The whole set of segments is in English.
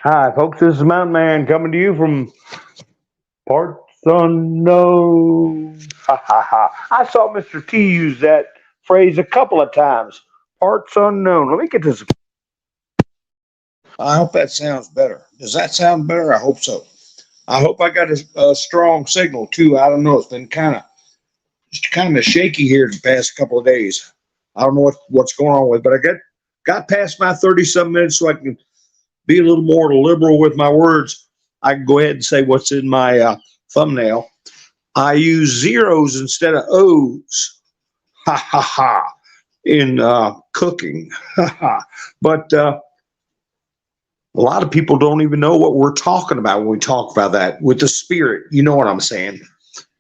Hi, folks. This is Mountain Man coming to you from parts unknown. Ha ha ha. I saw Mr. T use that phrase a couple of times. Parts unknown. Let me get this. I hope that sounds better. Does that sound better? I hope so. I hope I got a strong signal too. I don't know. It's been kind of shaky here the past couple of days. I don't know what's going on with, but I got past my 30 some minutes, so I can be a little more liberal with my words. I can go ahead and say what's in my thumbnail. I use zeros instead of O's. Ha ha ha. In cooking. Ha ha. But a lot of people don't even know what we're talking about when we talk about that with the spirit. You know what I'm saying?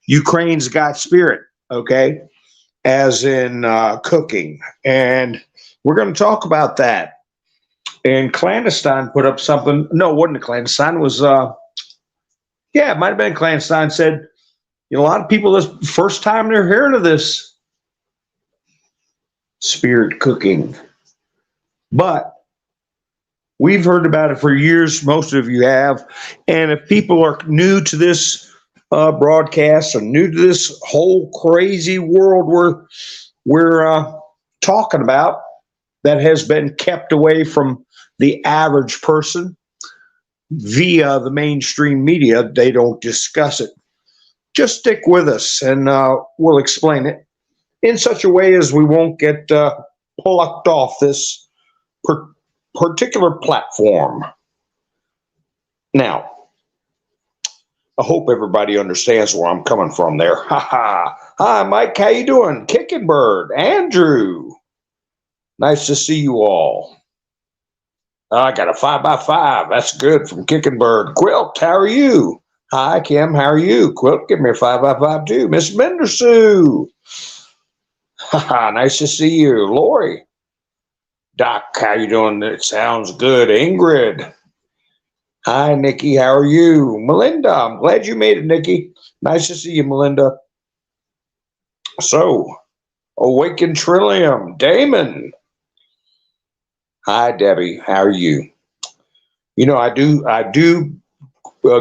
Ukraine's got spirit, okay, as in cooking. And we're going to talk about that. And Clandestine put up something. No, it wasn't a Clandestine. It was, yeah, it might have been Clandestine said, you know, a lot of people, this first time they're hearing of this spirit cooking. But we've heard about it for years. Most of you have. And if people are new to this broadcast or new to this whole crazy world we're talking about that has been kept away from the average person via the mainstream media, they don't discuss it. Just stick with us and we'll explain it in such a way as we won't get plucked off this particular platform. Now, I hope everybody understands where I'm coming from there. Ha ha. Hi, Mike. How you doing? Kicking Bird. Andrew. Nice to see you all. I got a 5x5. That's good from Kicking Bird. Quilt, how are you? Hi, Kim. How are you? Quilt, give me a 5x5 too. Miss Mendersue. Ha ha. Nice to see you. Lori. Doc, how you doing? It sounds good. Ingrid. Hi, Nikki. How are you? Melinda, I'm glad you made it, Nikki. Nice to see you, Melinda. So, Awaken Trillium. Damon. Hi, Debbie. How are you? You know, I do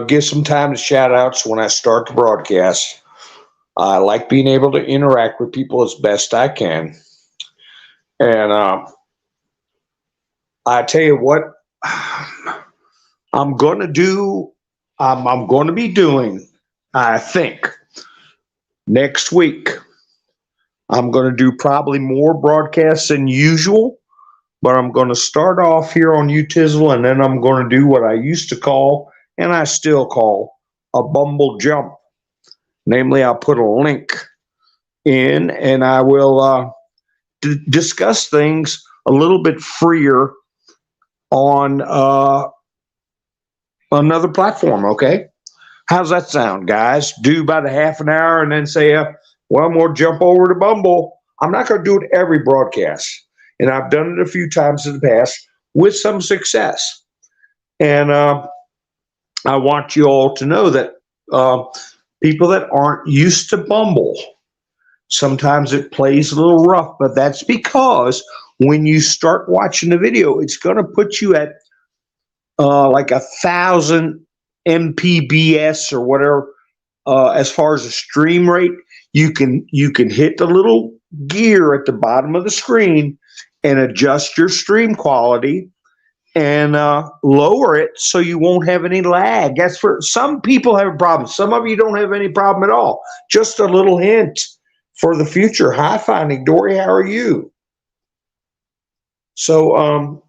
give some time to shout outs when I start the broadcast. I like being able to interact with people as best I can. And I tell you what, I'm going to do, I'm going to be doing, I think, next week. I'm going to do probably more broadcasts than usual, but I'm going to start off here on UTizzle, and then I'm going to do what I used to call, and I still call, a bumble jump. Namely, I'll put a link in, and I will discuss things a little bit freer on another platform, okay? How's that sound, guys? Do about a half an hour and then say, well, I'm going to jump over to Bumble. I'm not going to do it every broadcast. And I've done it a few times in the past with some success. And I want you all to know that people that aren't used to Bumble, sometimes it plays a little rough, but that's because when you start watching the video, it's going to put you at like 1,000 Mbps or whatever. As far as the stream rate, you can hit the little gear at the bottom of the screen and adjust your stream quality and lower it so you won't have any lag. That's for some people have a problem. Some of you don't have any problem at all. Just a little hint for the future. Hi, Finding Dory. How are you? So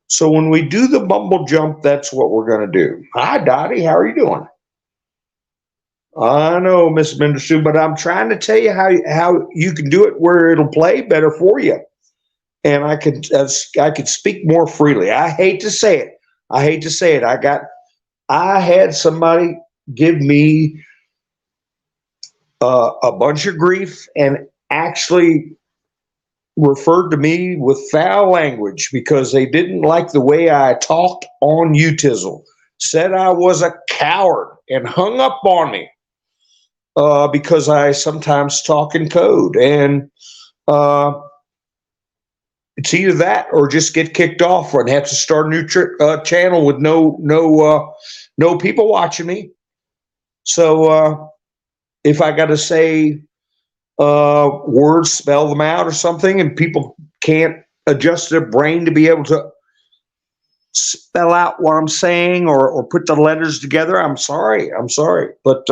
so when we do the Bumble jump, that's what we're going to do. Hi, Dottie. How are you doing? I know, Miss Mendersue, but I'm trying to tell you how you can do it where it'll play better for you. And I could speak more freely. I hate to say it. I had somebody give me a bunch of grief and actually referred to me with foul language because they didn't like the way I talked on UTizzle. Said I was a coward and hung up on me because I sometimes talk in code. And it's either that or just get kicked off and have to start a new channel with no people watching me. So if I got to say words, spell them out or something, and people can't adjust their brain to be able to spell out what I'm saying or put the letters together, I'm sorry. But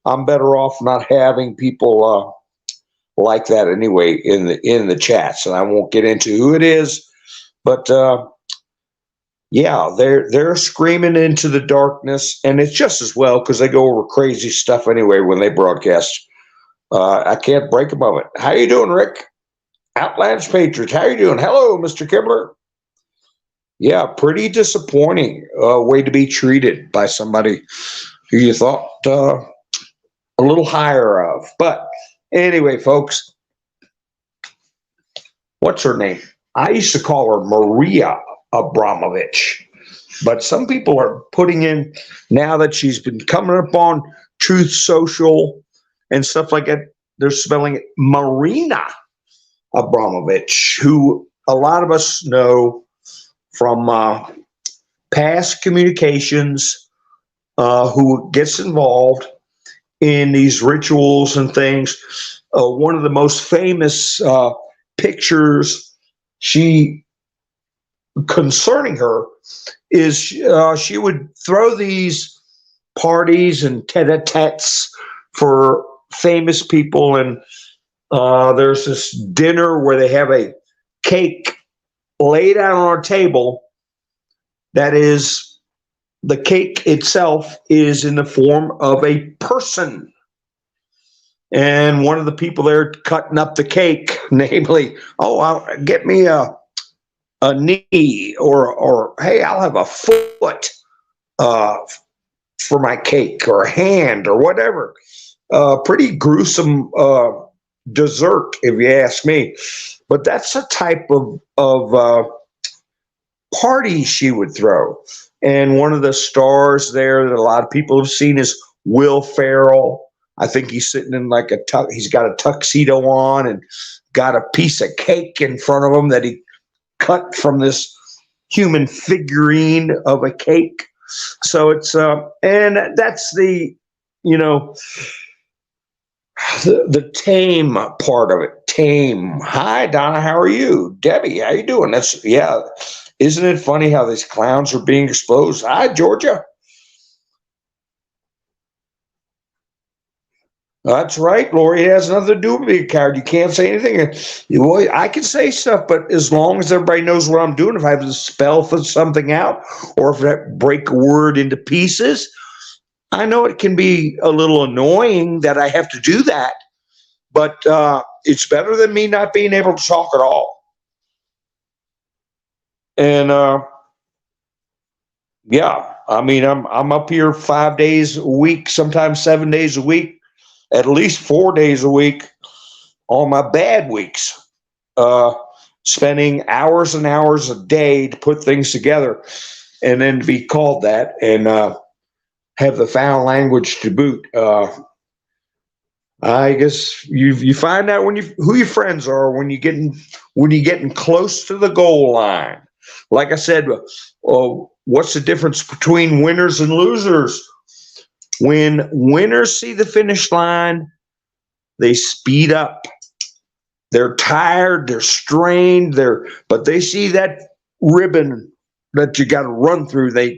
I'm better off not having people like that anyway in the chats, and I won't get into who it is, but yeah, they're screaming into the darkness, and it's just as well because they go over crazy stuff anyway when they broadcast. I can't break them of it. How you doing, Rick? Outlands Patriots, how you doing? Hello, Mr. Kibler. Yeah, pretty disappointing way to be treated by somebody who you thought a little higher of. But anyway, folks, what's her name? I used to call her Maria Abramovich, but some people are putting in, now that she's been coming up on Truth Social and stuff like that, they're spelling it Marina Abramovich, who a lot of us know from past communications, who gets involved in these rituals and things. One of the most famous pictures concerning her is she would throw these parties and tete-a-tetes for famous people, and there's this dinner where they have a cake laid out on a table that is, the cake itself is in the form of a person. And one of the people there cutting up the cake, namely, get me a knee, or hey, I'll have a foot for my cake, or a hand, or whatever. Pretty gruesome dessert, if you ask me. But that's the type of party she would throw. And one of the stars there that a lot of people have seen is Will Ferrell. I think he's sitting in like he's got a tuxedo on and got a piece of cake in front of him that he cut from this human figurine of a cake. So it's and that's the, the tame part of it. Tame. Hi, Donna. How are you? Debbie, how you doing? Yeah. Isn't it funny how these clowns are being exposed? Hi, Georgia. That's right, Lori. It has nothing to do with being a coward. You can't say anything. Well, I can say stuff, but as long as everybody knows what I'm doing, if I have to spell something out, or if I break a word into pieces, I know it can be a little annoying that I have to do that, but it's better than me not being able to talk at all. And yeah, I mean, I'm up here 5 days a week, sometimes 7 days a week, at least 4 days a week on my bad weeks, spending hours and hours a day to put things together, and then to be called that and have the foul language to boot. I guess you find out who your friends are when you're getting close to the goal line. Like I said, what's the difference between winners and losers? When winners see the finish line, they speed up. They're tired, they're strained, but they see that ribbon that you got to run through, they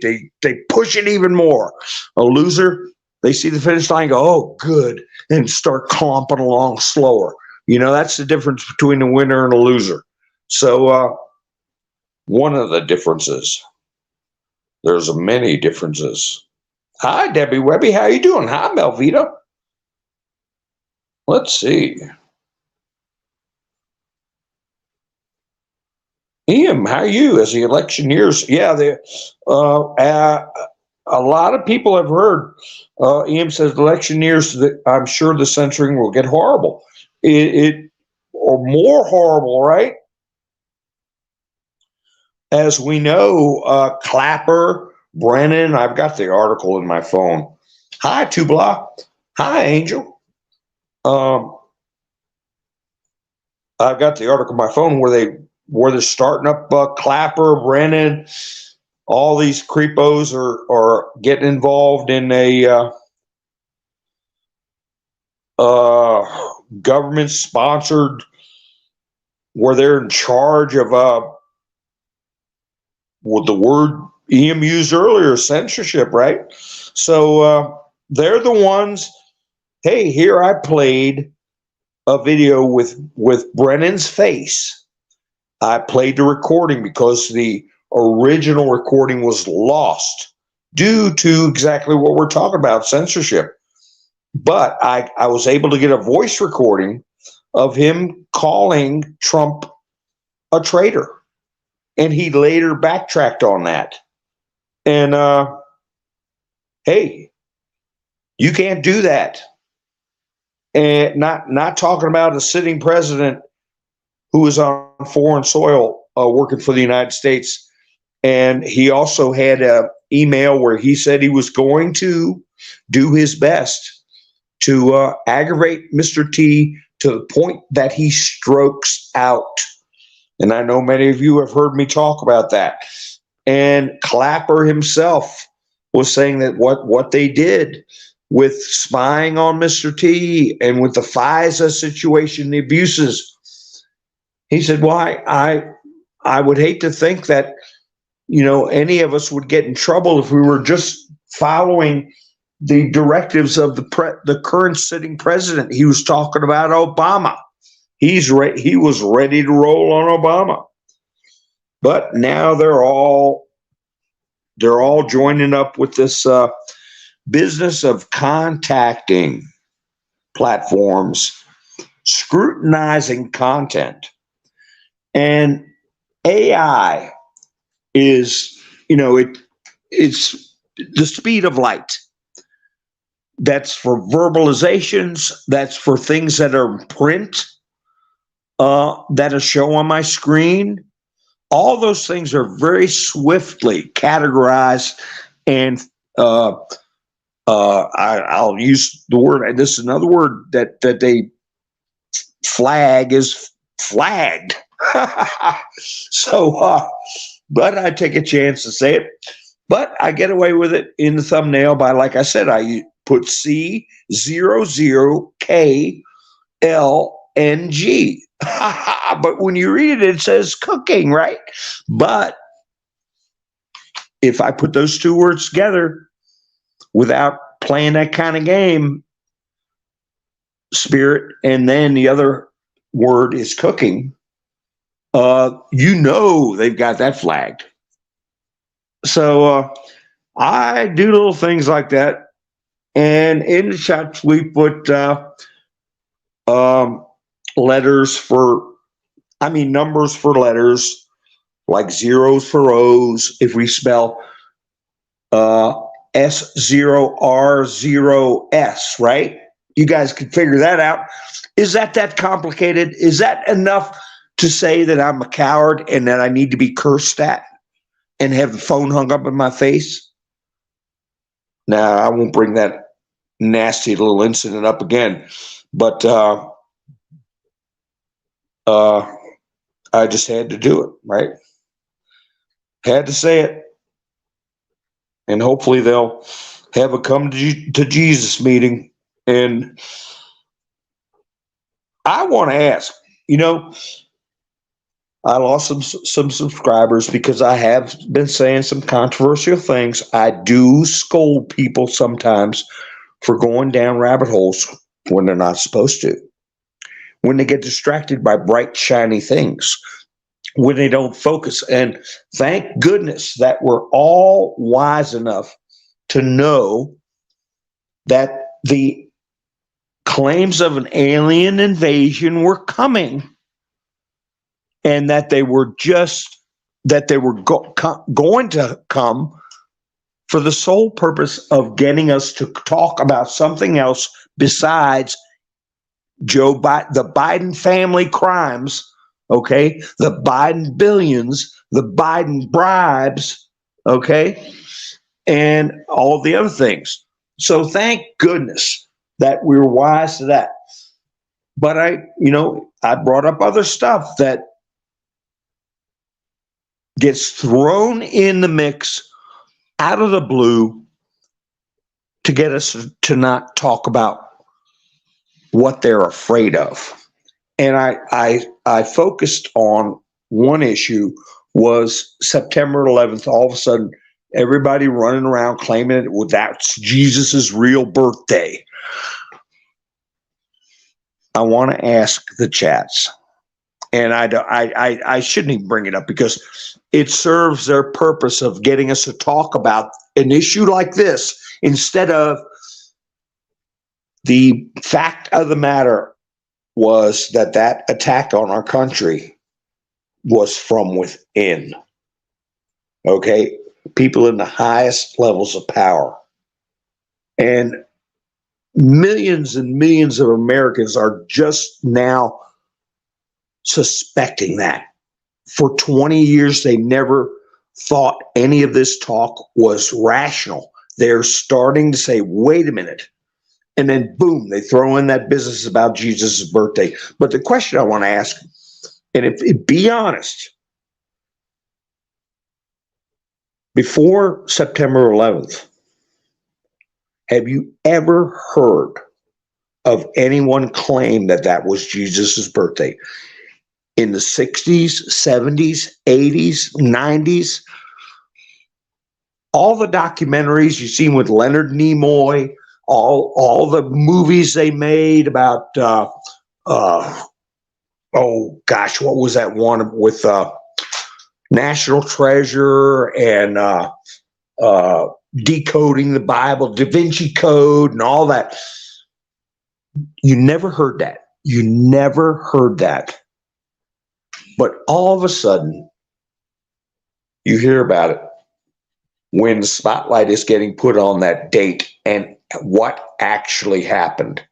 push it even more. A loser, they see the finish line, go, oh, good, and start clomping along slower. That's the difference between a winner and a loser. So one of the differences. There's many differences. Hi, Debbie Webby. How you doing? Hi, Melvita. Let's see. Ian, how are you as the election nears? Yeah, a lot of people have heard. Ian says election nears, I'm sure the censoring will get horrible. Or more horrible, right? As we know, Clapper, Brennan, I've got the article in my phone. Hi, Tubla. Hi, Angel. I've got the article in my phone where they where they're starting up Clapper, Brennan, all these creepos are getting involved in a government sponsored, where they're in charge of what the word Ian used earlier, censorship, right? So they're the ones. Hey, here I played a video with Brennan's face. I played the recording because the original recording was lost due to exactly what we're talking about, censorship. But I was able to get a voice recording of him calling Trump a traitor. And he later backtracked on that. And hey, you can't do that. And not talking about a sitting president who is on foreign soil working for the United States. And he also had an email where he said he was going to do his best to aggravate Mr. T to the point that he strokes out. And I know many of you have heard me talk about that. And Clapper himself was saying that what they did with spying on Mr. T and with the FISA situation, the abuses, he said, well, I would hate to think that, any of us would get in trouble if we were just following the directives of the current sitting president. He was talking about Obama. He was ready to roll on Obama. But now they're all joining up with this business of contacting platforms, scrutinizing content. And AI is, it's the speed of light. That's for verbalizations. That's for things that are in print, that are shown on my screen. All those things are very swiftly categorized, and I'll use the word, and this is another word that they flag is flagged. So, but I take a chance to say it. But I get away with it in the thumbnail by, like I said, I put C00KlNG. But when you read it, it says cooking, right? But if I put those two words together without playing that kind of game, spirit, and then the other word is cooking, they've got that flagged. So I do little things like that. And in the chat, we put numbers for letters, like zeros for O's. If we spell S0R0S, right? You guys can figure that out. Is that complicated? Is that enough to say that I'm a coward and that I need to be cursed at and have the phone hung up in my face? Now, I won't bring that nasty little incident up again, but I just had to do it, right? Had to say it. And hopefully they'll have a come to Jesus meeting. And I want to ask, I lost some subscribers because I have been saying some controversial things. I do scold people sometimes for going down rabbit holes when they're not supposed to, when they get distracted by bright, shiny things, when they don't focus. And thank goodness that we're all wise enough to know that the claims of an alien invasion were coming, and that they were going to come for the sole purpose of getting us to talk about something else besides the Biden family crimes, okay, the Biden billions, the Biden bribes, okay, and all the other things. So thank goodness that we were wise to that. But I brought up other stuff that gets thrown in the mix out of the blue to get us to not talk about what they're afraid of. And I focused on one issue was September 11th. All of a sudden, everybody running around claiming that's Jesus's real birthday. I want to ask the chats, and I shouldn't even bring it up because it serves their purpose of getting us to talk about an issue like this instead of the fact of the matter was that attack on our country was from within. Okay? People in the highest levels of power. And millions and millions of Americans are just now suspecting that. For 20 years, they never thought any of this talk was rational. They're starting to say, wait a minute. And then boom, they throw in that business about Jesus' birthday. But the question I want to ask, and be honest, before September 11th, have you ever heard of anyone claim that was Jesus' birthday? In the 60s, 70s, 80s, 90s, all the documentaries you've seen with Leonard Nimoy, all the movies they made about, oh gosh, what was that one with National Treasure and decoding the Bible, Da Vinci Code and all that. You never heard that. You never heard that. But all of a sudden, you hear about it when the spotlight is getting put on that date and what actually happened.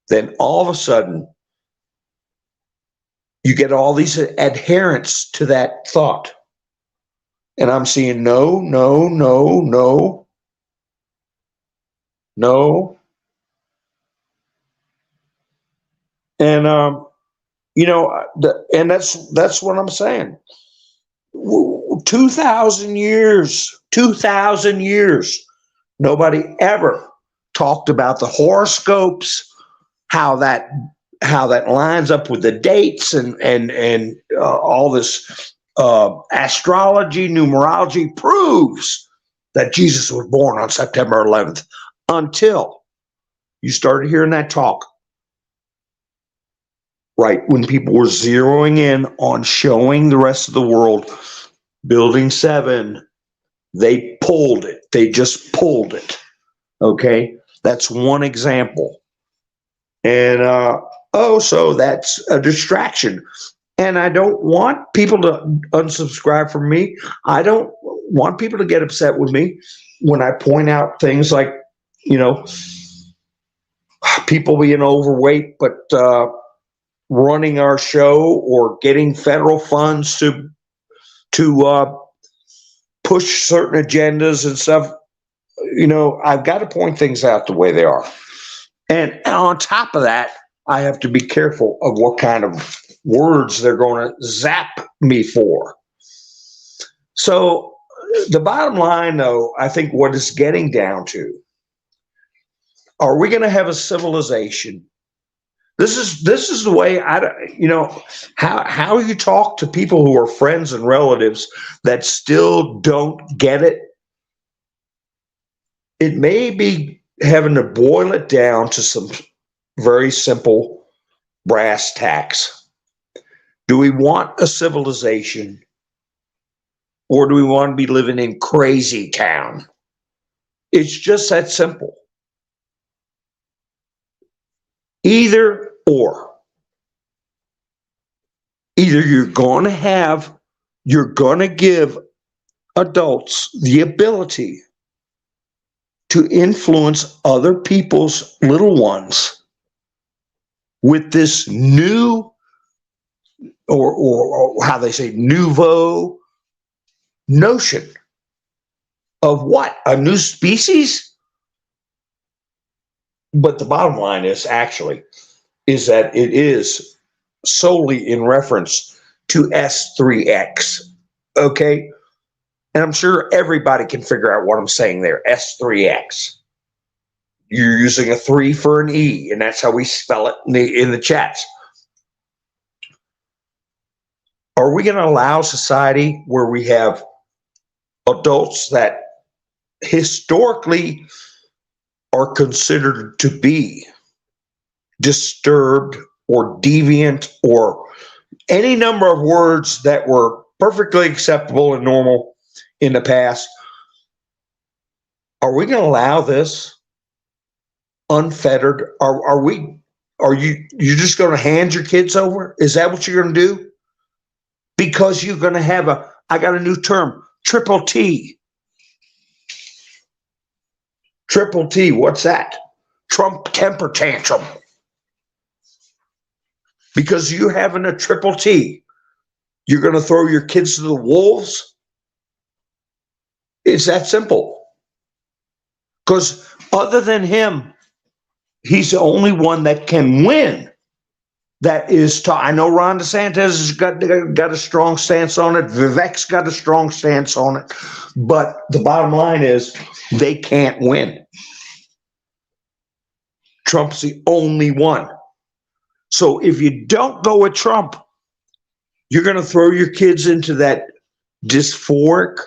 Then all of a sudden, you get all these adherents to that thought. And I'm seeing no. And, and that's what I'm saying. 2,000 years, nobody ever talked about the horoscopes, how that lines up with the dates and all this astrology, numerology proves that Jesus was born on September 11th until you started hearing that talk. Right, when people were zeroing in on showing the rest of the world Building 7, they pulled it. They just pulled it. Okay, that's one example. And so that's a distraction. And I don't want people to unsubscribe from me. I don't want people to get upset with me when I point out things like, people being overweight, but running our show or getting federal funds to push certain agendas and stuff. I've got to point things out the way they are. And on top of that, I have to be careful of what kind of words they're going to zap me for. So the bottom line, though, I think what it's getting down to, are we going to have a civilization? This is the way how you talk to people who are friends and relatives that still don't get it. It may be having to boil it down to some very simple brass tacks. Do we want a civilization, or do we want to be living in crazy town? It's just that simple. Either or. Either you're going to give adults the ability to influence other people's little ones with this new, or how they say, nouveau notion of what? A new species? But the bottom line is that it is solely in reference to S3X. Okay. And I'm sure everybody can figure out what I'm saying there. S3X. You're using a 3 for an E, and that's how we spell it in the chats. Are we going to allow a society where we have adults that historically are considered to be disturbed or deviant or any number of words that were perfectly acceptable and normal in the past? Are we going to allow this unfettered? Are you just going to hand your kids over? Is that what you're going to do? Because you're going to have I got a new term, triple T. Triple T, what's that? Trump temper tantrum. Because you're having a triple T. You're going to throw your kids to the wolves? It's that simple. Because other than him, he's the only one that can win. That is, I know Ron DeSantis has got a strong stance on it. Vivek's got a strong stance on it. But the bottom line is they can't win. Trump's the only one. So if you don't go with Trump, you're going to throw your kids into that dysphoric,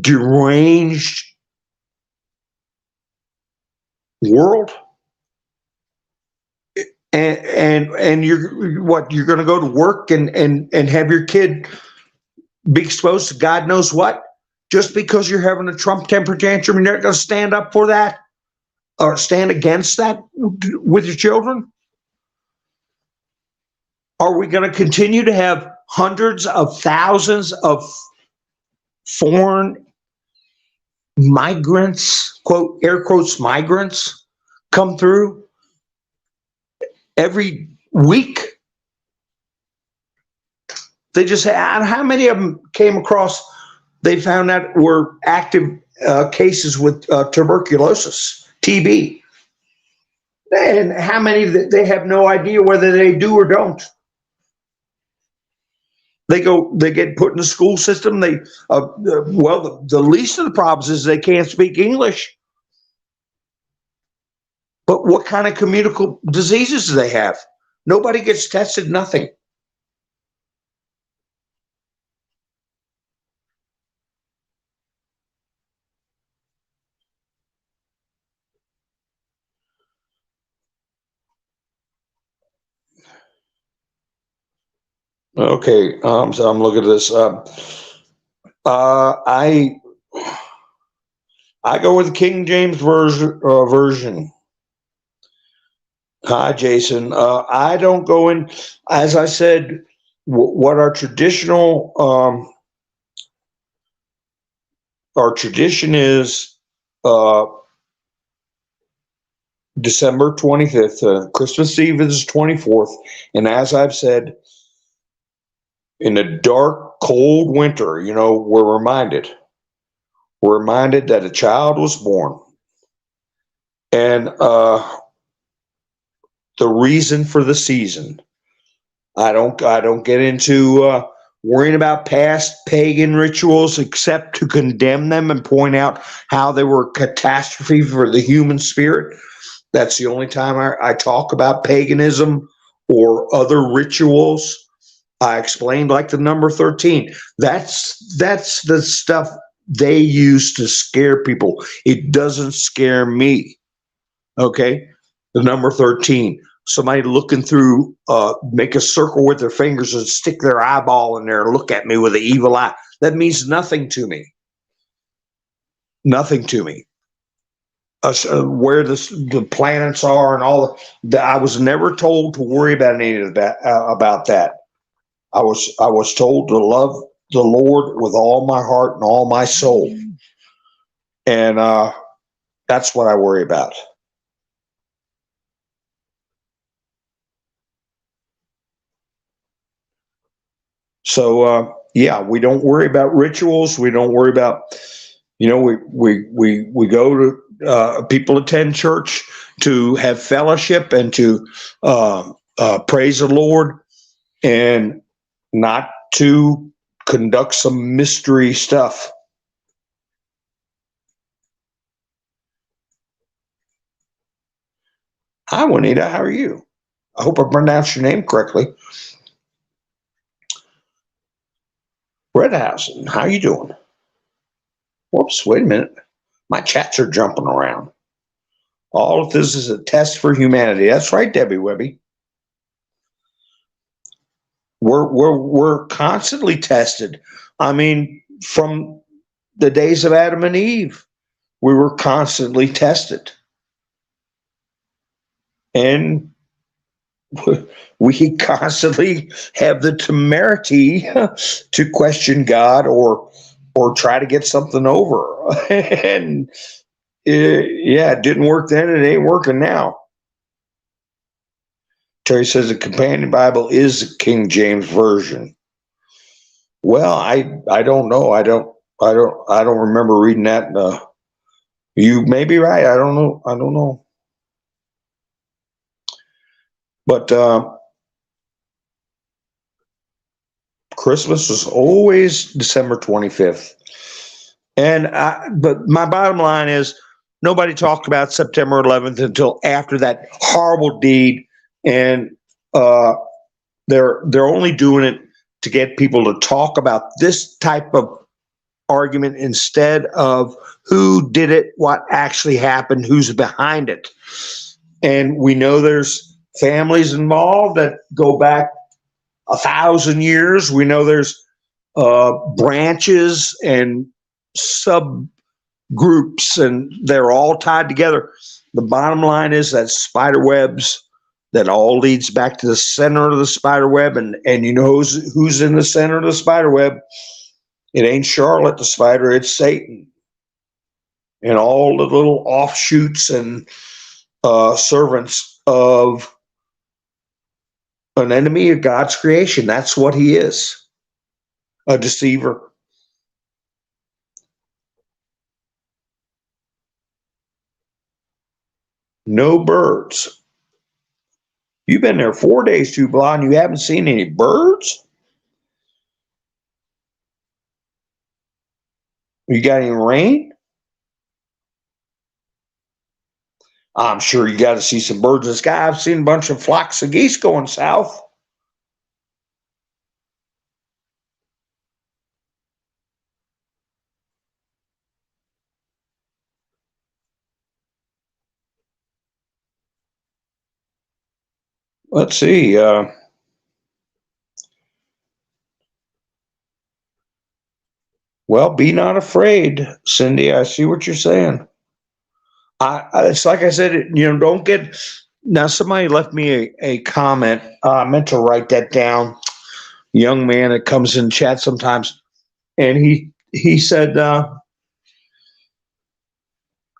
deranged world. And you're going to go to work and have your kid be exposed to God knows what? Just because you're having a Trump temper tantrum, you're not going to stand up for that or stand against that with your children? Are we going to continue to have hundreds of thousands of foreign migrants, quote, air quotes, migrants, come through every week? They just how many of them came across, they found out were active cases with tuberculosis, TB. And how many that they have no idea whether they do or don't. They get put in the school system. The least of the problems is they can't speak English. But what kind of communicable diseases do they have? Nobody gets tested, nothing. Okay, so I'm looking at this. I go with the King James version. Hi, Jason. I don't go in, as I said, what our tradition is. December 25th. Christmas Eve is the 24th, and as I've said, in a dark, cold winter, we're reminded that a child was born. And the reason for the season. I don't get into worrying about past pagan rituals except to condemn them and point out how they were a catastrophe for the human spirit. That's the only time I talk about paganism or other rituals. I explained like the number 13. That's the stuff they use to scare people. It doesn't scare me. Okay? The number 13. Somebody looking through, make a circle with their fingers and stick their eyeball in there and look at me with an evil eye. That means nothing to me. Nothing to me. Where the planets are and all that. I was never told to worry about any of that. About that. I was told to love the Lord with all my heart and all my soul, and that's what I worry about. So yeah, we don't worry about rituals. We don't worry about, we go to people attend church to have fellowship and to praise the Lord and not to conduct some mystery stuff. Hi, Juanita. How are you? I hope I pronounced your name correctly. Redhausen, how you doing? Whoops, wait a minute. My chats are jumping around. All of this is a test for humanity. That's right, Debbie Webby. We're constantly tested. I mean, from the days of Adam and Eve, we were constantly tested. And we constantly have the temerity to question God or try to get something over. And yeah, it didn't work then. It ain't working now. Terry says the companion Bible is the King James version. Well, I don't know. I don't remember reading that. You may be right. I don't know. But Christmas was always December 25th. But my bottom line is nobody talked about September 11th until after that horrible deed. And they're only doing it to get people to talk about this type of argument instead of who did it, what actually happened, who's behind it. And we know there's families involved that go back 1,000 years. We know there's branches and subgroups, and they're all tied together. The bottom line is that spider webs that all leads back to the center of the spider web. And you know who's in the center of the spider web? It ain't Charlotte the spider, it's Satan. And all the little offshoots and servants of an enemy of God's creation. That's what he is, a deceiver. No birds. You've been there 4 days, Tubal, and you haven't seen any birds? You got any rain? I'm sure you got to see some birds in the sky. I've seen a bunch of flocks of geese going south. Let's see. Well, be not afraid, Cindy. I see what you're saying. It's like I said, don't get. Now, somebody left me a comment. I meant to write that down. Young man that comes in chat sometimes, and he said,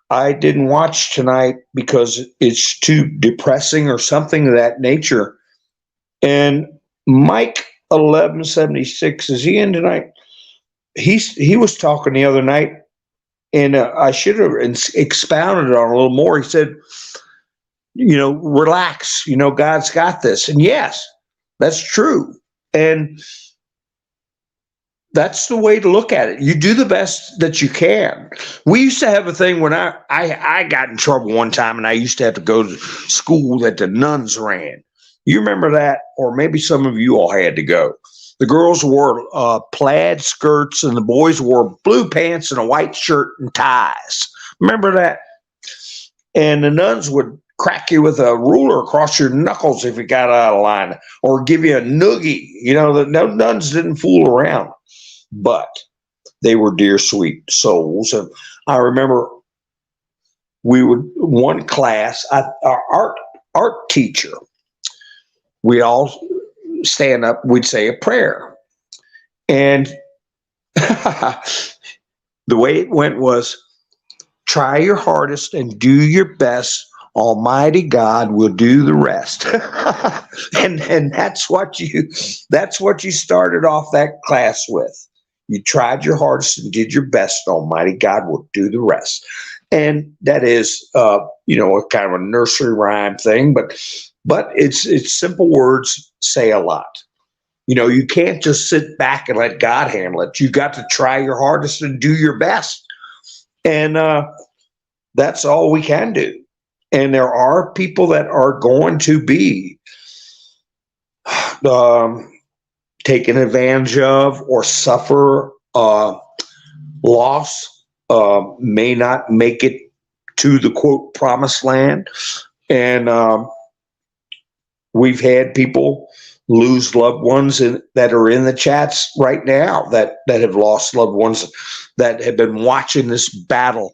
I didn't watch tonight because it's too depressing or something of that nature. And Mike 1176, is he in tonight? He was talking the other night, and I should have expounded on it a little more. He said, relax, God's got this. And yes, that's true. And that's the way to look at it. You do the best that you can. We used to have a thing when I got in trouble one time, and I used to have to go to school that the nuns ran. You remember that? Or maybe some of you all had to go. The girls wore plaid skirts, and the boys wore blue pants and a white shirt and ties. Remember that? And the nuns would crack you with a ruler across your knuckles if you got out of line, or give you a noogie. The nuns didn't fool around. But they were dear, sweet souls. And I remember one class, our art teacher, we all stand up, we'd say a prayer. And the way it went was, try your hardest and do your best. Almighty God will do the rest. and that's what you started off that class with. You tried your hardest and did your best. Almighty God will do the rest. And that is, a kind of a nursery rhyme thing, but it's simple words say a lot. You can't just sit back and let God handle it. You got to try your hardest and do your best. And that's all we can do. And there are people that are going to be taken advantage of or suffer loss, may not make it to the quote promised land. And we've had people lose loved ones that are in the chats right now that have lost loved ones that have been watching this battle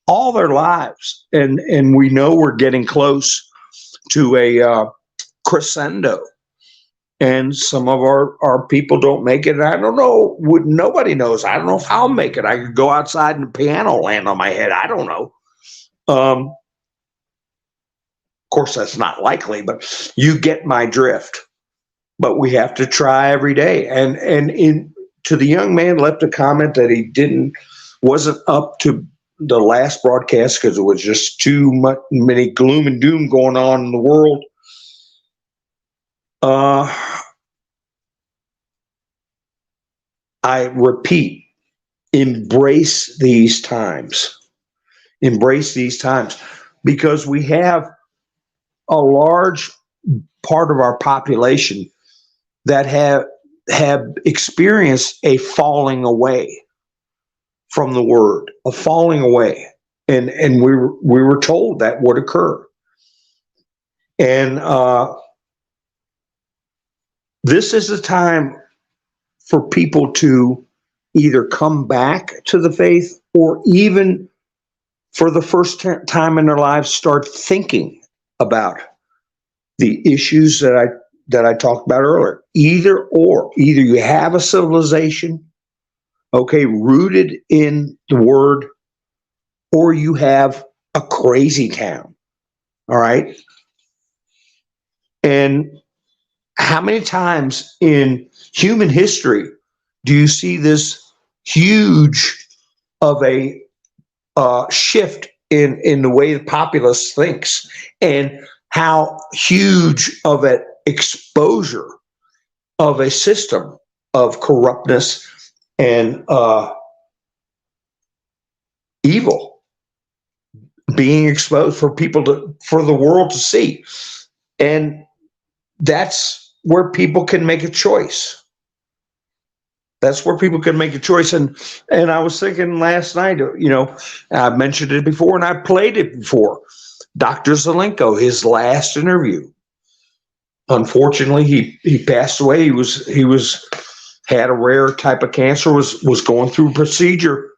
all their lives. And we know we're getting close to a crescendo. And some of our people don't make it. And I don't know. Nobody knows. I don't know if I'll make it. I could go outside and the piano land on my head. I don't know. Of course, that's not likely, but you get my drift. But we have to try every day. And to the young man left a comment that he wasn't up to the last broadcast because it was just too many gloom and doom going on in the world. I repeat, embrace these times. Embrace these times because we have a large part of our population that have experienced a falling away from the word, a falling away. And we were told that would occur. And this is a time for people to either come back to the faith or even for the first time in their lives start thinking about the issues that I talked about earlier. Either you have a civilization, okay, rooted in the word, or you have a crazy town. All right. And how many times in human history do you see this huge of a shift in the way the populace thinks, and how huge of an exposure of a system of corruptness and evil being exposed for the world to see. And that's where people can make a choice. That's where people can make a choice. And I was thinking last night, I mentioned it before and I played it before. Dr. Zelenko, his last interview. Unfortunately, he passed away. He had a rare type of cancer, was going through a procedure.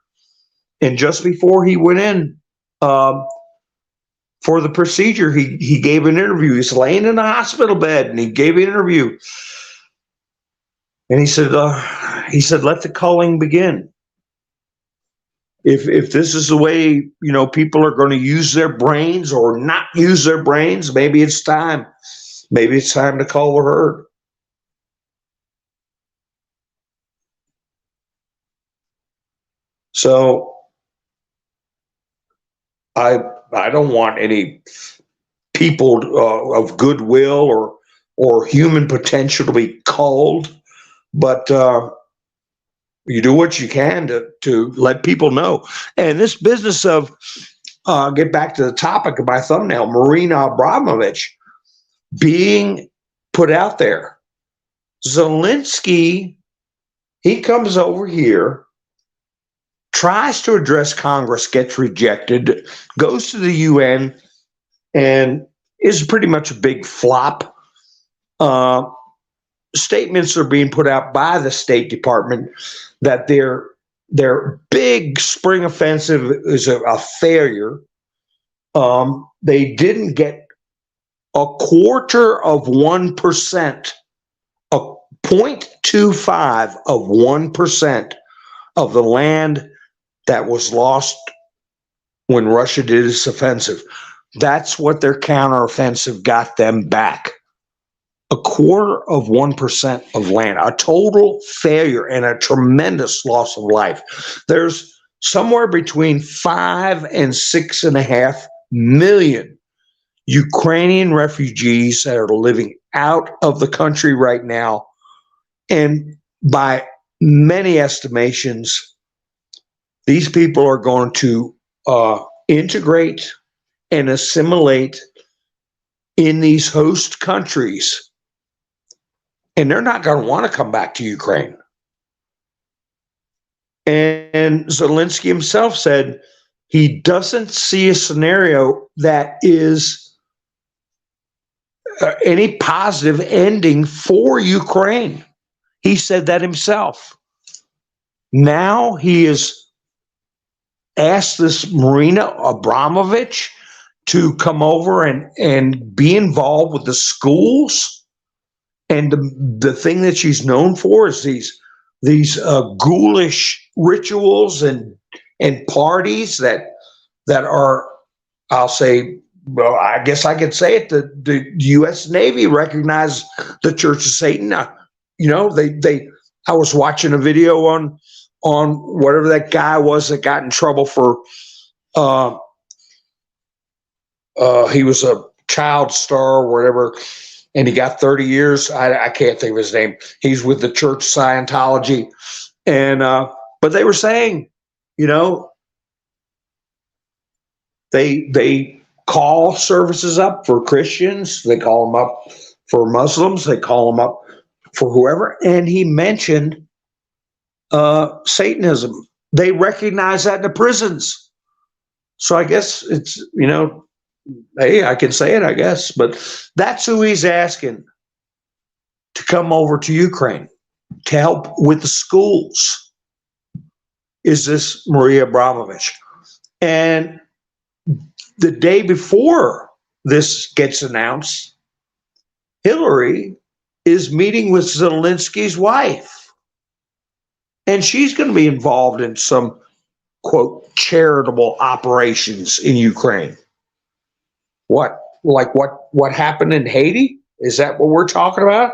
And just before he went in for the procedure, he gave an interview. He's laying in a hospital bed and he gave an interview. And he said, let the culling begin. If this is the way, people are going to use their brains or not use their brains, maybe it's time. Maybe it's time to cull the herd. So I don't want any people of goodwill or human potential to be culled, but you do what you can to let people know. And this business of get back to the topic of my thumbnail, Marina Abramovich being put out there. Zelensky, he comes over here, tries to address Congress, gets rejected, goes to the UN, and is pretty much a big flop. Statements are being put out by the State Department that their big spring offensive is a failure. They didn't get 1/4%, 0.25 of 1% of the land that was lost when Russia did its offensive. That's what their counteroffensive got them back. 1/4% of land, a total failure and a tremendous loss of life. There's somewhere between 5 and 6.5 million Ukrainian refugees that are living out of the country right now And by many estimations, these people are going to integrate and assimilate in these host countries. And they're not going to want to come back to Ukraine. And Zelensky himself said he doesn't see a scenario that is any positive ending for Ukraine. He said that himself. Now he has asked this Marina Abramovich to come over and be involved with the schools. And the thing that she's known for is these ghoulish rituals and parties that are, I'll say, well, I guess I could say it, the U.S. Navy recognized the Church of Satan. I was watching a video on whatever that guy was that got in trouble for, he was a child star or whatever, and he got 30 years. I can't think of his name. He's with the Church Scientology. And, but they were saying, they call services up for Christians. They call them up for Muslims. They call them up for whoever. And he mentioned Satanism. They recognize that in the prisons. So I guess it's, hey, I can say it, I guess. But that's who he's asking to come over to Ukraine to help with the schools, is this Maria Abramovich. And the day before this gets announced, Hillary is meeting with Zelensky's wife. And she's going to be involved in some, quote, charitable operations in Ukraine. What? Like what happened in Haiti? Is that what we're talking about?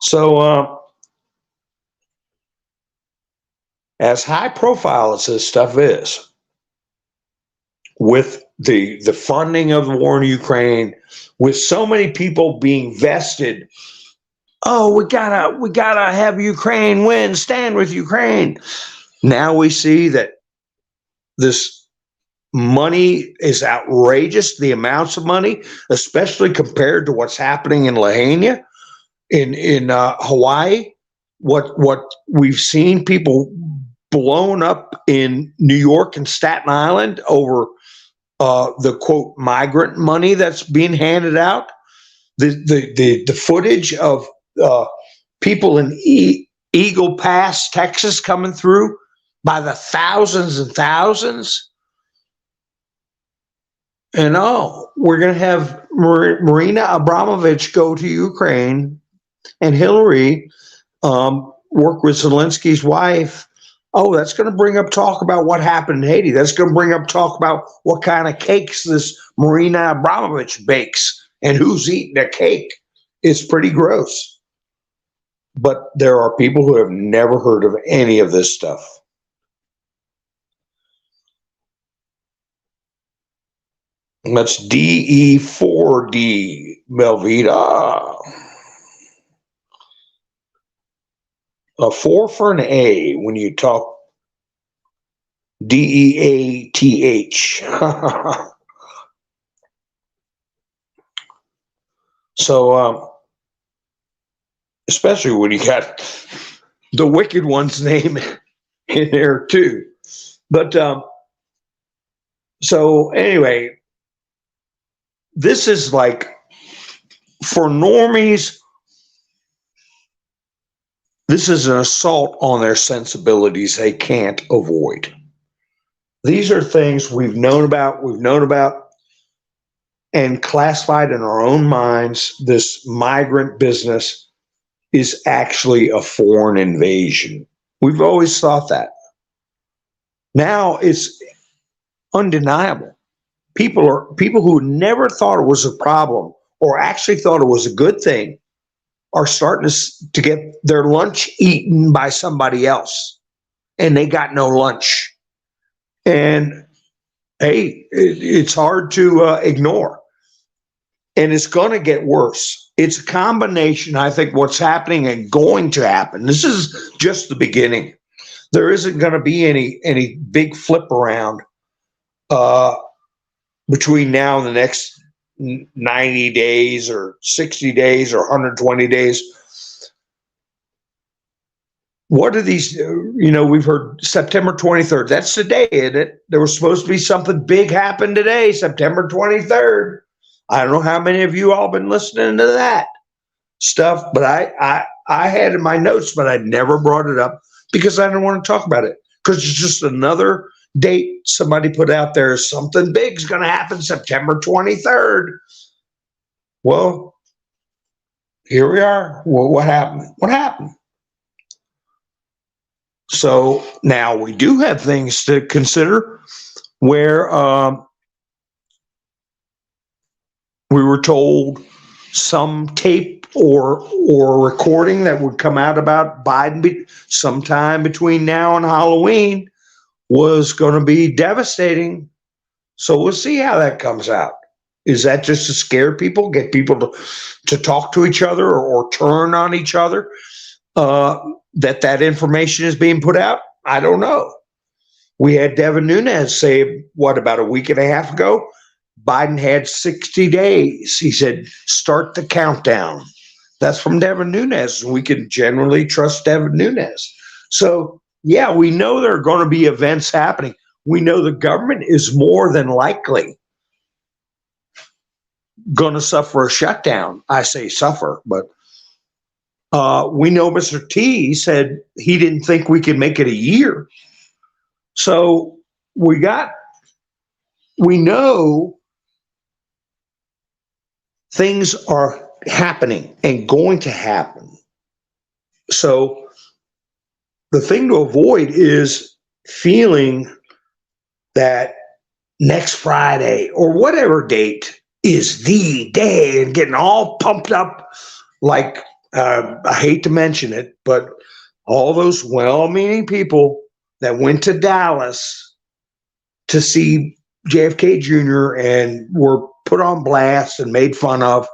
So, as high profile as this stuff is, with the funding of the war in Ukraine, with so many people being vested, oh, we gotta have Ukraine win, stand with Ukraine. Now we see that this money is outrageous, the amounts of money, especially compared to what's happening in Lahaina, in Hawaii. What we've seen, people blown up in New York and Staten Island over the quote migrant money that's being handed out. The footage of people in Eagle Pass, Texas, coming through by the thousands and thousands. And we're going to have Marina Abramovich go to Ukraine, and Hillary work with Zelensky's wife. Oh, that's going to bring up talk about what happened in Haiti. That's going to bring up talk about what kind of cakes this Marina Abramovich bakes and who's eating the cake. It's pretty gross. But there are people who have never heard of any of this stuff. That's DE4D Melvita. A 4 for an A when you talk DEATH. So, especially when you got the wicked one's name in there too. But so anyway, this is like, for normies, this is an assault on their sensibilities they can't avoid. These are things we've known about, and classified in our own minds. This migrant business is actually a foreign invasion. We've always thought that. Now it's undeniable. People who never thought it was a problem or actually thought it was a good thing are starting to get their lunch eaten by somebody else, and they got no lunch. And hey, it's hard to ignore. And it's going to get worse. It's a combination, I think, what's happening and going to happen. This is just the beginning. There isn't going to be any big flip around between now and the next 90 days or 60 days or 120 days. What are these, we've heard September 23rd. That's the day, isn't it? There was supposed to be something big happen today, September 23rd. I don't know how many of you all been listening to that stuff, but I had in my notes, but I never brought it up because I didn't want to talk about it, because it's just another date somebody put out there. Something big's going to happen September 23rd. Well, here we are. Well, what happened? What happened? So now we do have things to consider where we were told some tape or recording that would come out about Biden sometime between now and Halloween was going to be devastating. So we'll see how that comes out. Is that just to scare people, get people to talk to each other or turn on each other? That information is being put out? I don't know. We had Devin Nunes say, about a week and a half ago, Biden had 60 days. He said, start the countdown. That's from Devin Nunes. We can generally trust Devin Nunes. So, yeah, we know there are going to be events happening. We know the government is more than likely going to suffer a shutdown. I say suffer, but we know Mr. T said he didn't think we could make it a year. So we know things are happening and going to happen. So the thing to avoid is feeling that next Friday or whatever date is the day and getting all pumped up like, I hate to mention it, but all those well-meaning people that went to Dallas to see JFK Jr. and were put on blast and made fun of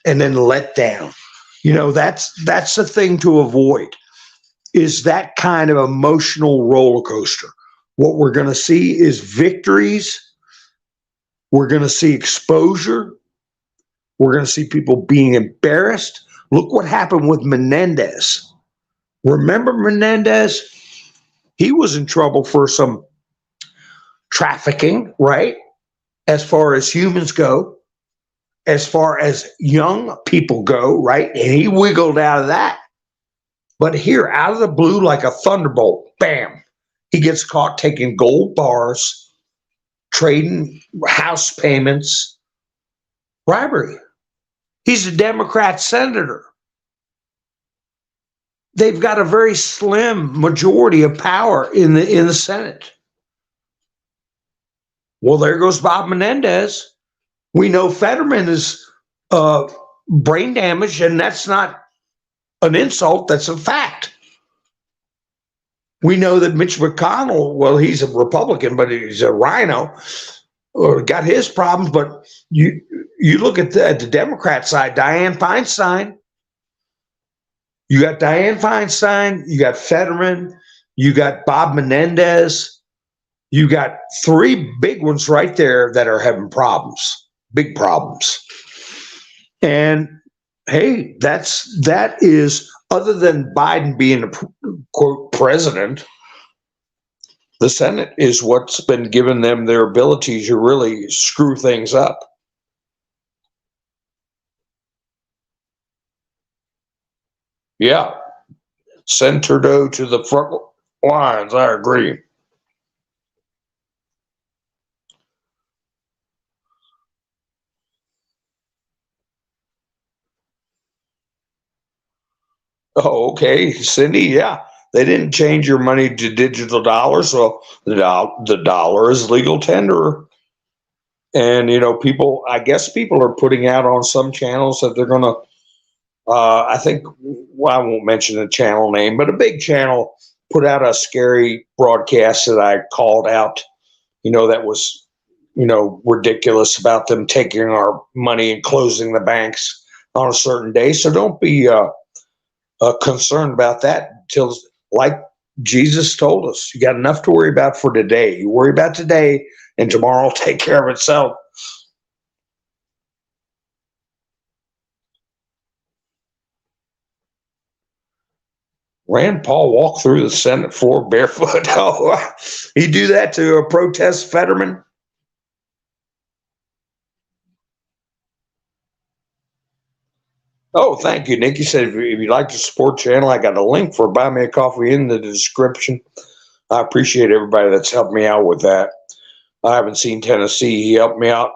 and then let down. That's the thing to avoid, is that kind of emotional roller coaster. What we're going to see is victories. We're going to see exposure. We're going to see people being embarrassed. Look what happened with Menendez. Remember Menendez? He was in trouble for some trafficking, right? As far as humans go, as far as young people go, right? And he wiggled out of that. But here, out of the blue, like a thunderbolt, bam, he gets caught taking gold bars, trading house payments, bribery. He's a Democrat senator. They've got a very slim majority of power in the Senate. Well, there goes Bob Menendez. We know Fetterman is brain damaged, and that's not an insult. That's a fact. We know that Mitch McConnell, well, he's a Republican, but he's a rhino, or got his problems. But you look at the Democrat side, Dianne Feinstein. You got Dianne Feinstein, you got Fetterman, you got Bob Menendez. You got three big ones right there that are having problems, big problems. And hey, that is, other than Biden being a quote president, the Senate is what's been giving them their ability to really screw things up. Yeah, send Trudeau to the front lines. I agree. Oh, okay, Cindy. Yeah, they didn't change your money to digital dollars, so the dollar is legal tender. And people. I guess people are putting out on some channels that they're going to. I think. Well, I won't mention the channel name, but a big channel put out a scary broadcast that I called out. That was ridiculous about them taking our money and closing the banks on a certain day. So don't be concerned about that until, like Jesus told us, you got enough to worry about for today. You worry about today, and tomorrow will take care of itself. Rand Paul walked through the Senate floor barefoot. Oh, he do that to a protest Fetterman? Oh, thank you, Nick. You said if you'd like to support the channel, I got a link for Buy Me a Coffee in the description. I appreciate everybody that's helped me out with that. I haven't seen Tennessee. He helped me out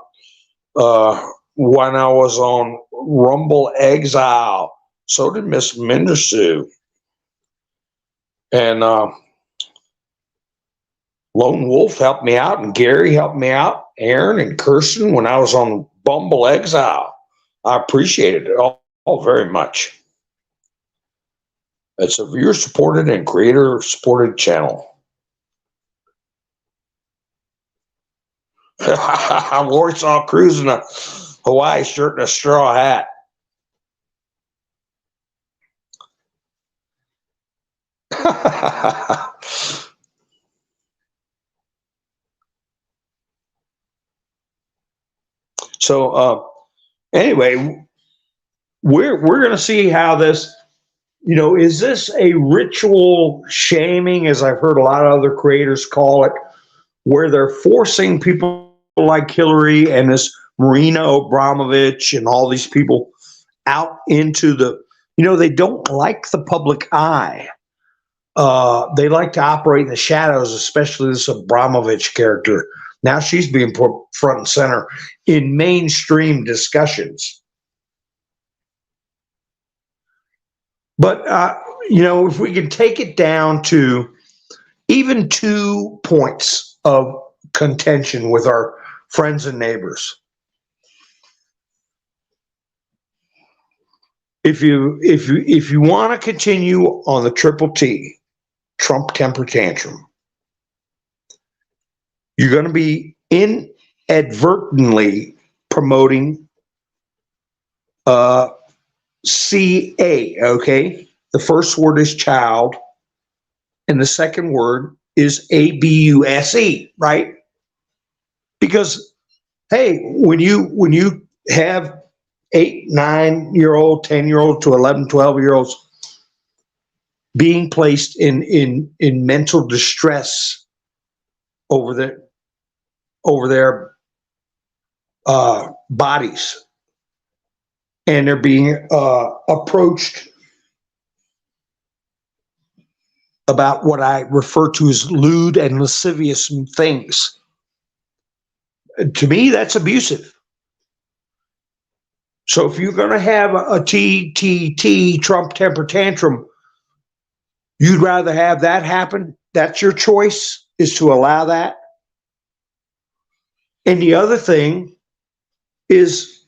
when I was on Rumble Exile. So did Miss Mendersu. And Lone Wolf helped me out, and Gary helped me out, Aaron and Kirsten when I was on Bumble Exile. I appreciated it all very much. It's a viewer-supported and creator-supported channel. Warsaw Cruise in a Hawaii shirt and a straw hat. So anyway, we're going to see how this, is this a ritual shaming, as I've heard a lot of other creators call it, where they're forcing people like Hillary and this Marina Abramovich and all these people out into the, they don't like the public eye. They like to operate in the shadows, especially this Abramovich character. Now she's being put front and center in mainstream discussions. But, if we can take it down to even 2 points of contention with our friends and neighbors. If you want to continue on the triple T, Trump temper tantrum, you're going to be inadvertently promoting CA, okay? The first word is child, and the second word is ABUSE, right? Because, hey, when you have 8, 9-year-old, 10-year-old to 11, 12-year-olds being placed in mental distress over their bodies, and they're being approached about what I refer to as lewd and lascivious things. To me, that's abusive. So if you're going to have a TTT Trump temper tantrum, you'd rather have that happen? That's your choice, is to allow that? And the other thing is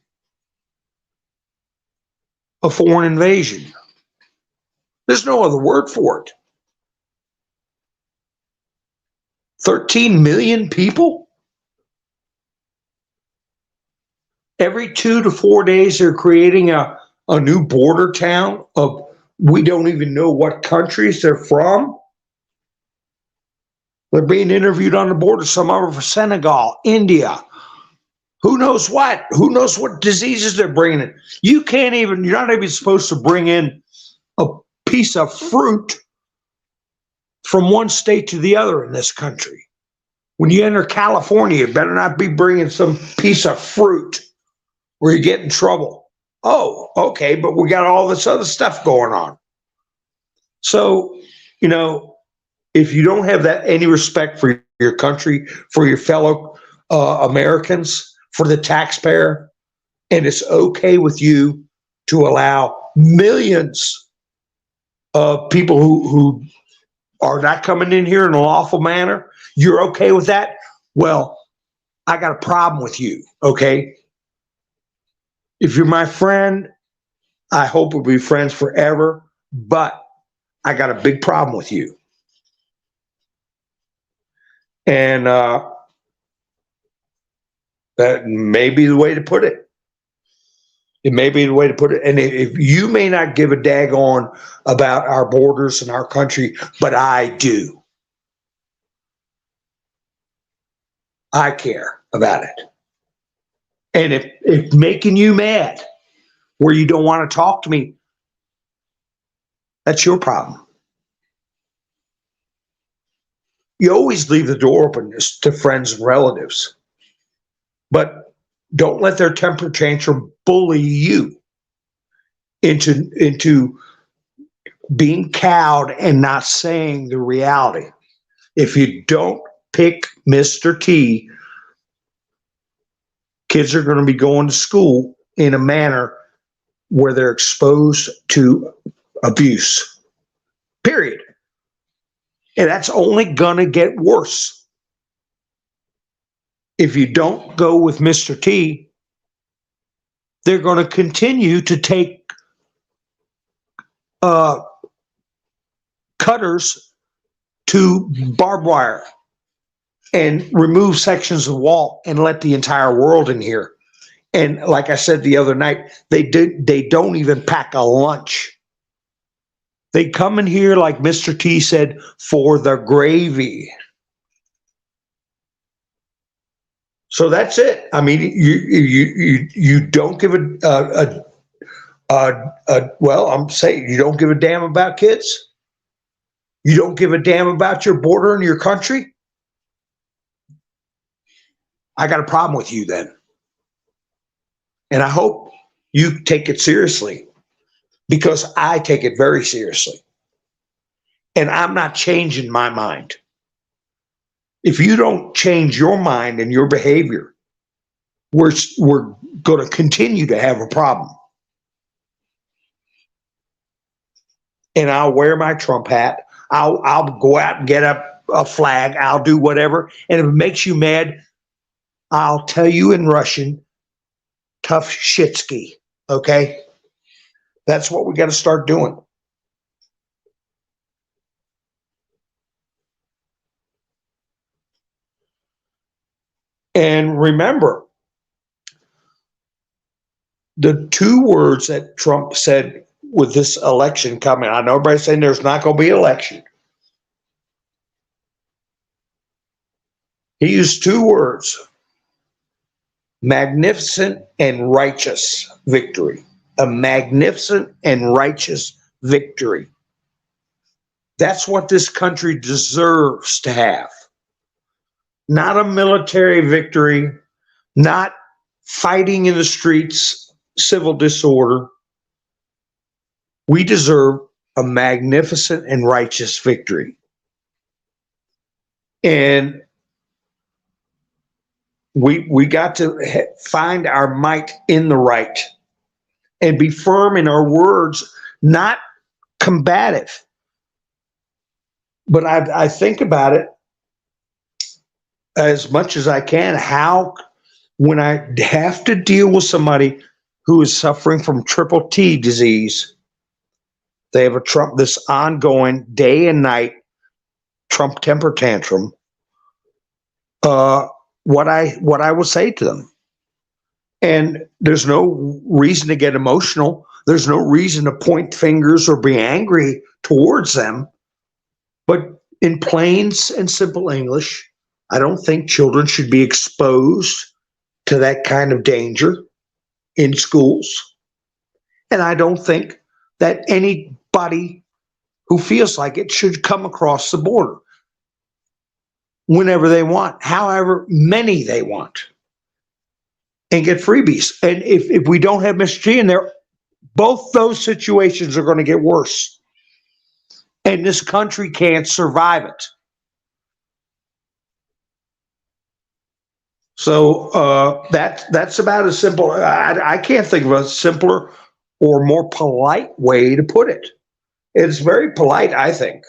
a foreign invasion. There's no other word for it. 13 million people? Every 2 to 4 days, they're creating a new border town of, we don't even know what countries they're from. They're being interviewed on the border. Some of them from Senegal, India. Who knows what? Who knows what diseases they're bringing in? You're not even supposed to bring in a piece of fruit from one state to the other in this country. When you enter California, you better not be bringing some piece of fruit where you get in trouble. Oh, okay, but we got all this other stuff going on. So, if you don't have any respect for your country, for your fellow Americans, for the taxpayer, and it's okay with you to allow millions of people who are not coming in here in a lawful manner, you're okay with that? Well, I got a problem with you, okay? If you're my friend, I hope we'll be friends forever, but I got a big problem with you. And That may be the way to put it. It may be the way to put it. And if you may not give a daggone about our borders and our country, but I do. I care about it. And if making you mad where you don't want to talk to me, that's your problem. You always leave the door open to friends and relatives, but don't let their temper tantrum bully you into being cowed and not saying the reality. If you don't pick Mr. T, kids are going to be going to school in a manner where they're exposed to abuse, period. And that's only going to get worse. If you don't go with Mr. T, they're going to continue to take cutters to barbed wire and remove sections of wall and let the entire world in here. And like I said the other night, they don't even pack a lunch. They come in here, like Mr. T said, for the gravy. So that's it. I mean, you don't give well, I'm saying you don't give a damn about kids. You don't give a damn about your border and your country. I got a problem with you then. And I hope you take it seriously, because I take it very seriously. And I'm not changing my mind. If you don't change your mind and your behavior, we're going to continue to have a problem. And I'll wear my Trump hat. I'll go out and get a flag. I'll do whatever. And if it makes you mad, I'll tell you in Russian, tough shitsky. Okay? That's what we got to start doing. And remember, the two words that Trump said with this election coming, I know everybody's saying there's not going to be an election. He used two words: magnificent and righteous victory. A magnificent and righteous victory. That's what this country deserves to have. Not a military victory, not fighting in the streets, civil disorder. We deserve a magnificent and righteous victory. And we got to find our might in the right and be firm in our words, not combative. But I think about it as much as I can, how when I have to deal with somebody who is suffering from triple T disease, they have this ongoing day and night Trump temper tantrum, what I will say to them. And there's no reason to get emotional. There's no reason to point fingers or be angry towards them. But in plain and simple English, I don't think children should be exposed to that kind of danger in schools. And I don't think that anybody who feels like it should come across the border whenever they want, however many they want, and get freebies. And if we don't have Mr. G in there, both those situations are going to get worse. And this country can't survive it. So that's about as simple. I can't think of a simpler or more polite way to put it. It's very polite, I think.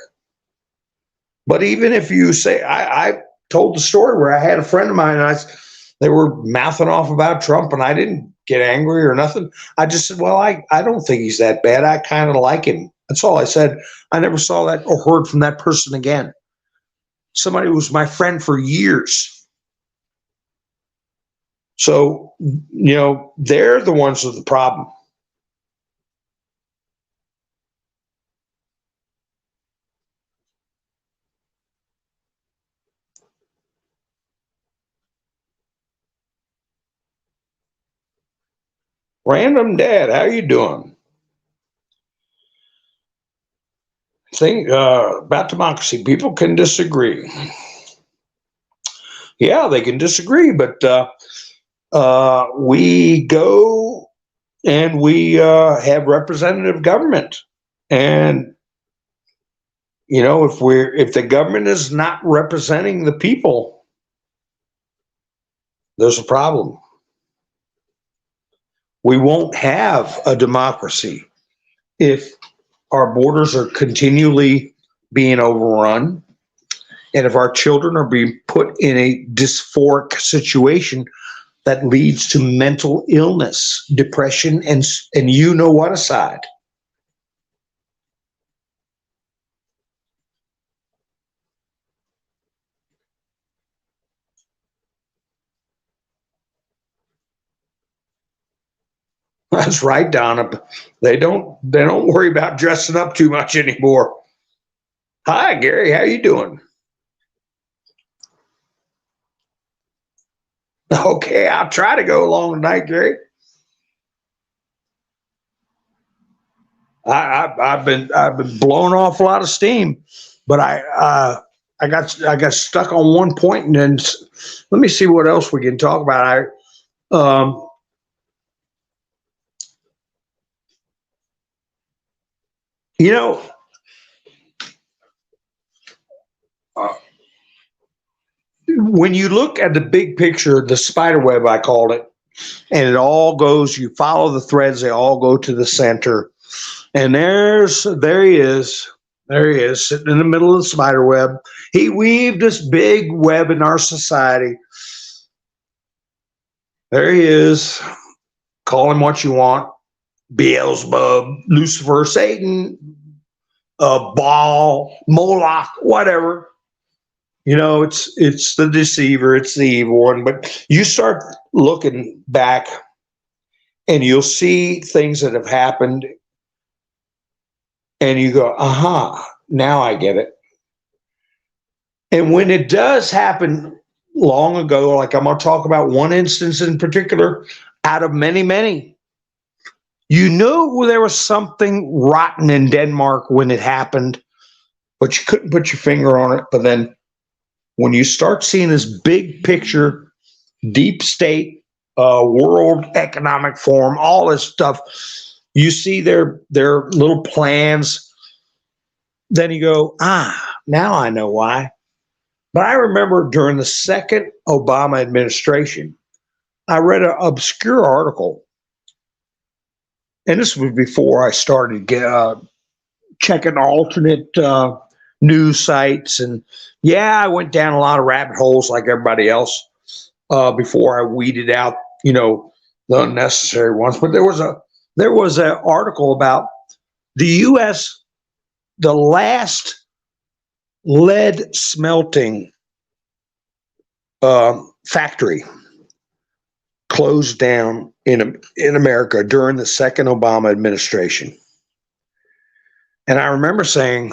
But even if you say, I told the story where I had a friend of mine and they were mouthing off about Trump and I didn't get angry or nothing. I just said, well, I don't think he's that bad. I kind of like him. That's all I said. I never saw that or heard from that person again. Somebody who was my friend for years. So, they're the ones with the problem. Random Dad, how you doing? Think about democracy. People can disagree. Yeah, they can disagree, but we go and we have representative government, and if the government is not representing the people, there's a problem. We won't have a democracy if our borders are continually being overrun, and if our children are being put in a dysphoric situation that leads to mental illness, depression, and what aside. That's right, Donna. They don't worry about dressing up too much anymore. Hi, Gary. How you doing? Okay, I'll try to go along tonight, Gary. I've been blowing off a lot of steam, but I got stuck on one point, and then let me see what else we can talk about. You know, when you look at the big picture, the spider web, I called it, and it all goes, you follow the threads, they all go to the center. And there he is, sitting in the middle of the spider web. He weaved this big web in our society. There he is, call him what you want, Beelzebub, Lucifer, Satan, Baal, Moloch, whatever. It's the deceiver, it's the evil one. But you start looking back and you'll see things that have happened, and you go, aha, now I get it. And when it does happen long ago, like I'm going to talk about one instance in particular out of many, many, you knew there was something rotten in Denmark when it happened, but you couldn't put your finger on it. But then when you start seeing this big picture, deep state, World Economic Forum, all this stuff, you see their little plans. Then you go, now I know why. But I remember during the second Obama administration, I read an obscure article. And this was before I started checking alternate news sites. And I went down a lot of rabbit holes like everybody else before I weeded out, the unnecessary ones. But there was an article about the U.S., the last lead smelting factory closed down in America during the second Obama administration. And I remember saying,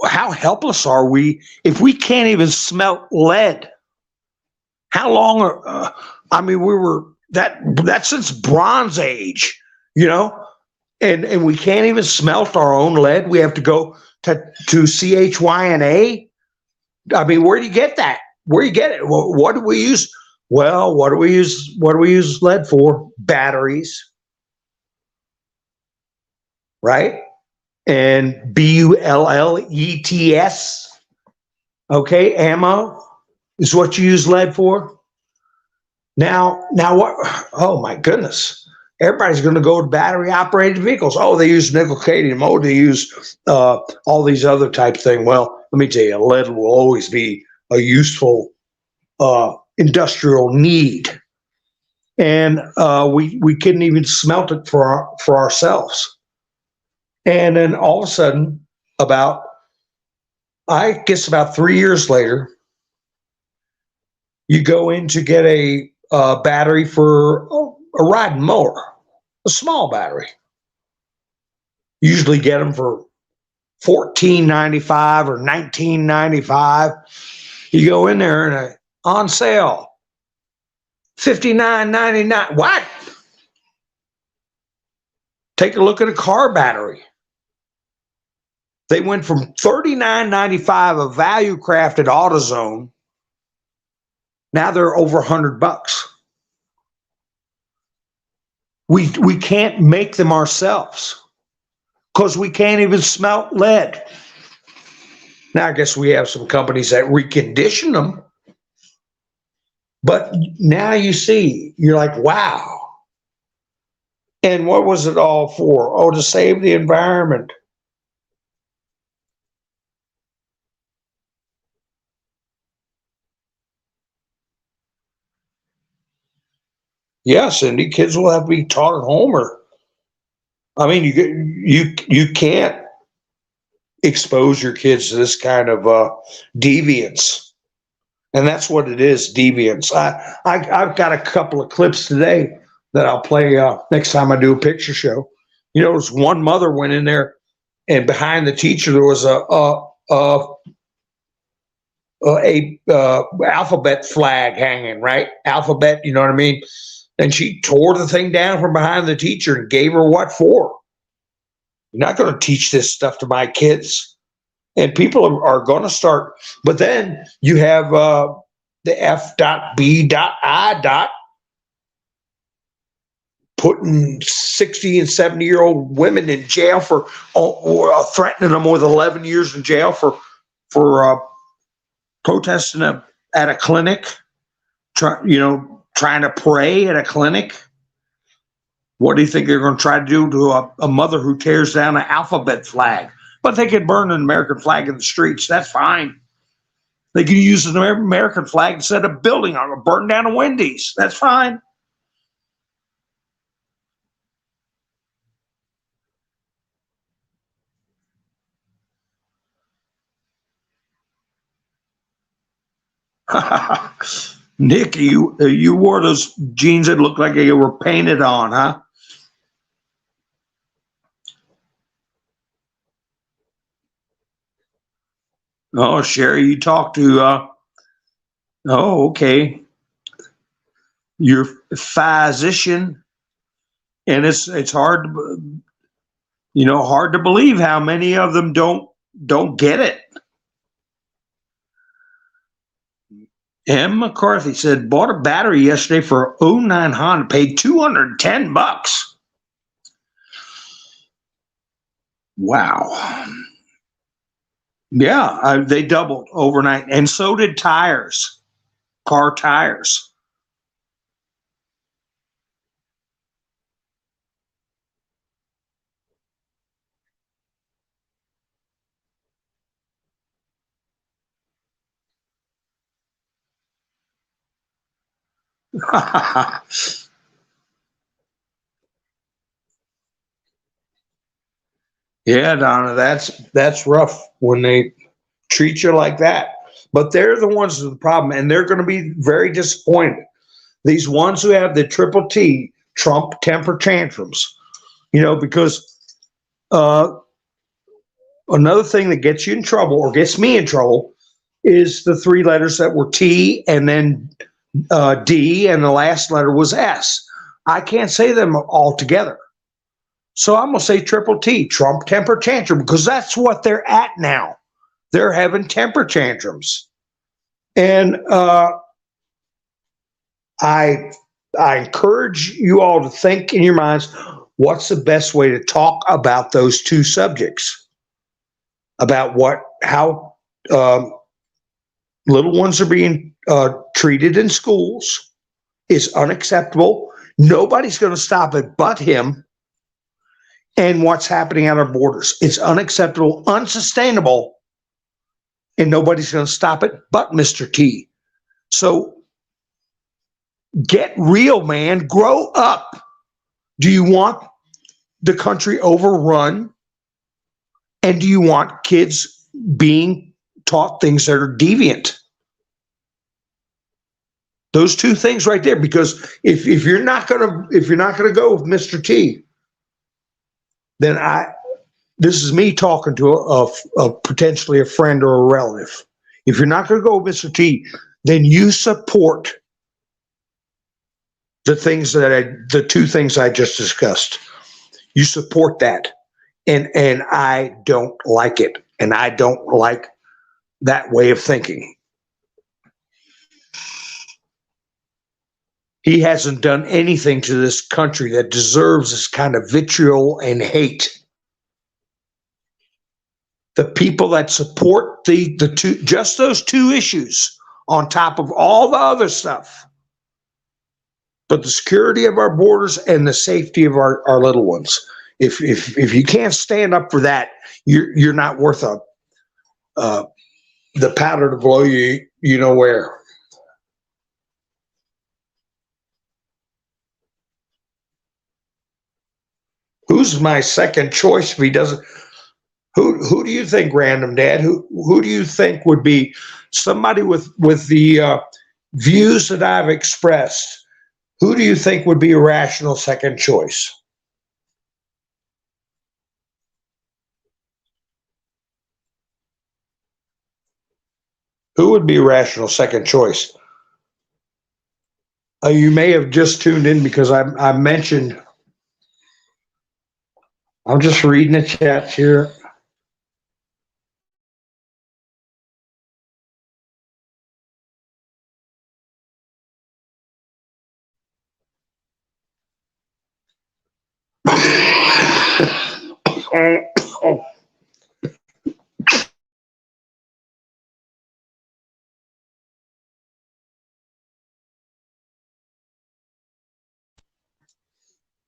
how helpless are we if we can't even smelt lead? How long we were that's since Bronze Age, and we can't even smelt our own lead. We have to go to CHYNA. Where do you get that? Where do you get it? What do we use? Well, what do we use lead for? Batteries, right? And bullets. Okay, ammo is what you use lead for. Now what? Oh my goodness. Everybody's going to go to battery operated vehicles. Oh, they use nickel cadmium. Oh, they use all these other type things. Well, let me tell you, lead will always be a useful industrial need. And we couldn't even smelt it for ourselves. And then all of a sudden, about I guess about 3 years later, you go in to get a battery for a riding mower, a small battery. You usually get them for $14.95 or $19.95. You go in there and on sale, $59.99. What? Take a look at a car battery. They went from $39.95 a value craft at AutoZone. Now they're over $100. We can't make them ourselves because we can't even smelt lead. Now I guess we have some companies that recondition them, but now you see, you're like, wow. And what was it all for? Oh, to save the environment. Yeah, Cindy, kids will have to be taught at home, or I mean, you can't expose your kids to this kind of deviance, and that's what it is, deviance. I've got a couple of clips today that I'll play next time I do a picture show. You know, there's one mother went in there, and behind the teacher there was a alphabet flag hanging, right? Alphabet, you know what I mean? And she tore the thing down from behind the teacher and gave her what for. You're not going to teach this stuff to my kids. And people are going to start. But then you have the F.B.I. putting 60 and 70-year-old women in jail for, or threatening them with 11 years in jail for protesting at a clinic, trying to pray at a clinic. What do you think they're going to try to do to a mother who tears down an alphabet flag? But they could burn an American flag in the streets. That's fine. They could use an American flag instead of building or burn down a Wendy's. That's fine. Nick, you wore those jeans that looked like they were painted on, huh? Oh, Sherry, you talked to, oh, okay, your physician, and it's hard, hard to believe how many of them don't get it. M. McCarthy said, bought a battery yesterday for a 09 Honda, paid $210. Wow. Yeah, they doubled overnight, and so did tires, car tires. Yeah, Donna, that's rough when they treat you like that. But they're the ones with the problem, and they're going to be very disappointed. These ones who have the triple T, Trump temper tantrums, because another thing that gets you in trouble or gets me in trouble is the three letters that were T and then D, and the last letter was S. I can't say them all together. So I'm going to say triple T, Trump temper tantrum, because that's what they're at now. They're having temper tantrums. And I encourage you all to think in your minds, what's the best way to talk about those two subjects? About how little ones are being treated in schools is unacceptable. Nobody's going to stop it but him. And what's happening at our borders. It's unacceptable, unsustainable, and nobody's going to stop it but Mr. T. So get real, man. Grow up. Do you want the country overrun? And do you want kids being taught things that are deviant. Those two things right there, because if you're not gonna go with Mr. T, then this is me talking to a potentially a friend or a relative. If you're not gonna go with Mr. T, then you support the two things I just discussed. You support that, and I don't like it, and I don't like that way of thinking. He hasn't done anything to this country that deserves this kind of vitriol and hate. The people that support just those two issues on top of all the other stuff, but the security of our borders and the safety of our little ones. If you can't stand up for that, you're not worth the powder to blow you know where. Who's my second choice if he doesn't? Who do you think, Random Dad? Who do you think would be somebody with the views that I've expressed? Who do you think would be a rational second choice? Who would be a rational second choice? You may have just tuned in because I mentioned. I'm just reading the chat here.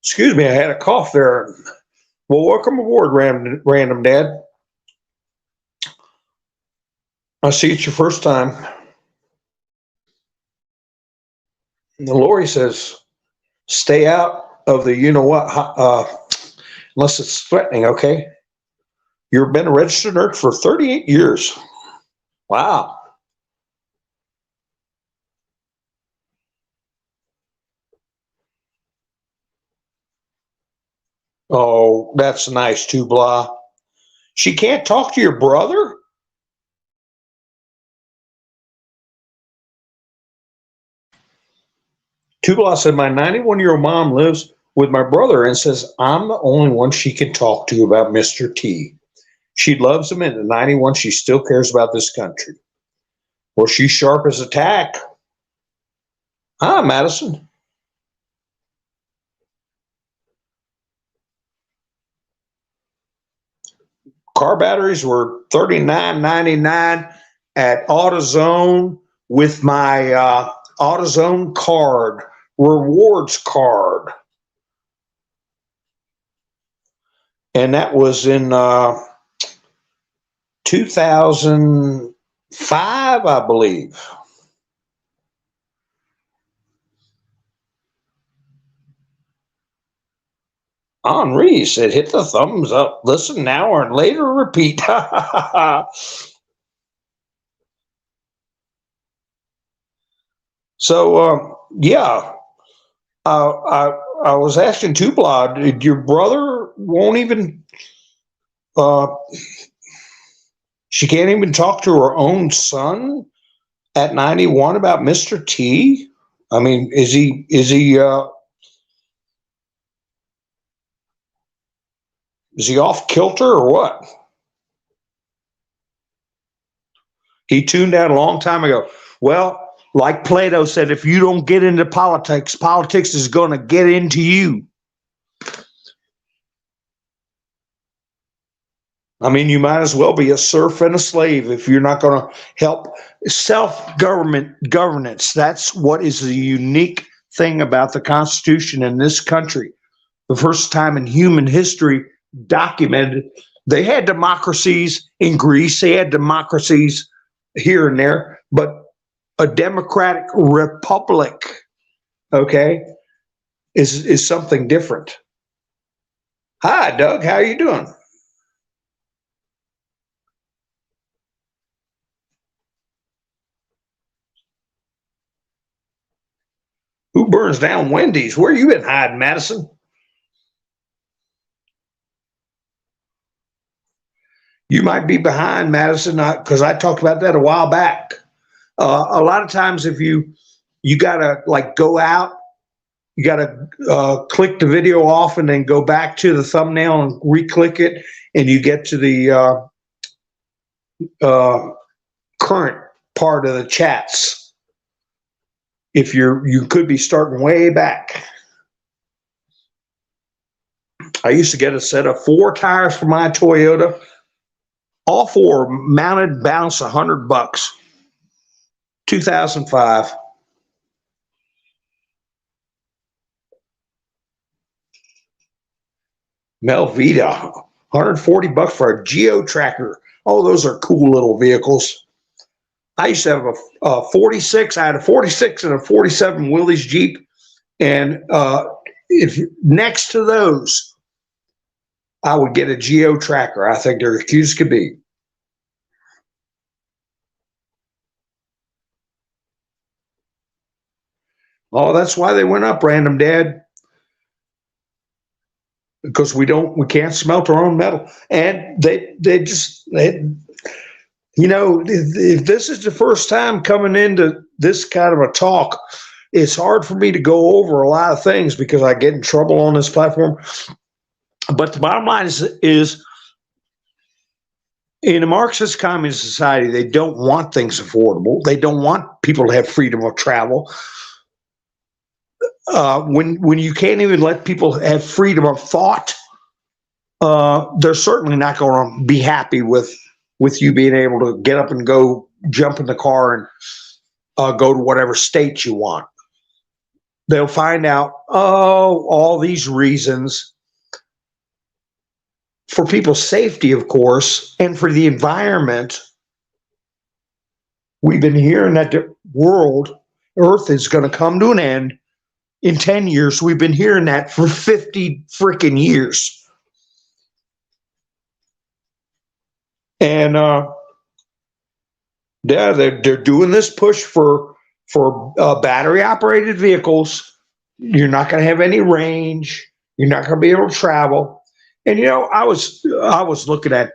Excuse me, I had a cough there. Well, welcome aboard, Random Dad. I see it's your first time. And Lori says, stay out of the unless it's threatening, okay? You've been a registered nurse for 38 years. Wow. Oh, that's nice too, blah. She can't talk to your brother? Tubala said, my 91-year-old mom lives with my brother and says I'm the only one she can talk to about Mr. T. She loves him, and at 91, she still cares about this country. Well, she's sharp as a tack. Hi, Madison. Car batteries were $39.99 at AutoZone with my AutoZone card, rewards card. And that was in 2005, I believe. Henri said, hit the thumbs up, listen now or later repeat. So, yeah, I was asking Tubla, did your brother won't even, she can't even talk to her own son at 91 about Mr. T? I mean, is he off kilter or what? He tuned out a long time ago. Well, like Plato said, if you don't get into politics, politics is going to get into you. I mean, you might as well be a serf and a slave if you're not going to help governance. That's what is the unique thing about the Constitution in this country. The first time in human history documented, they had democracies in Greece, they had democracies here and there, but a democratic republic, okay, is something different. Hi, Doug, how are you doing? Who burns down Wendy's? Where you been hiding, Madison? You might be behind, Madison, because I talked about that a while back. A lot of times, if you gotta like go out, you gotta click the video off and then go back to the thumbnail and re-click it, and you get to the current part of the chats. If you could be starting way back. I used to get a set of 4 tires for my Toyota. All 4 mounted, balanced $100. 2005. Melvita, $140 for a Geo Tracker. Oh, those are cool little vehicles. I used to have a 46. I had a 46 and a 47 Willys Jeep. And if next to those, I would get a Geo Tracker. I think they're as cute as could be. Oh, that's why they went up, Random Dad. Because we can't smelt our own metal. And they you know, if this is the first time coming into this kind of a talk, it's hard for me to go over a lot of things because I get in trouble on this platform. But the bottom line is in a Marxist communist society, they don't want things affordable. They don't want people to have freedom of travel. When you can't even let people have freedom of thought, they're certainly not going to be happy with you being able to get up and go jump in the car and go to whatever state you want. They'll find out, all these reasons for people's safety, of course, and for the environment. We've been hearing that the Earth is going to come to an end in 10 years. We've been hearing that for 50 freaking years. And yeah, they're doing this push for battery operated vehicles. You're not going to have any range. You're not going to be able to travel. And you know, I was looking at.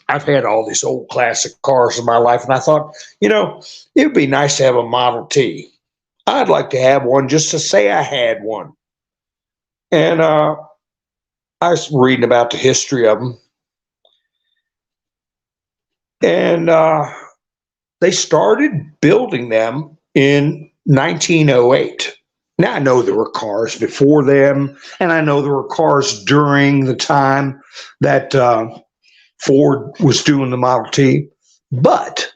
I've had all these old classic cars in my life, and I thought, you know, it would be nice to have a Model T. I'd like to have one just to say I had one. And I was reading about the history of them. And they started building them in 1908. Now, I know there were cars before them, and I know there were cars during the time that Ford was doing the Model T. But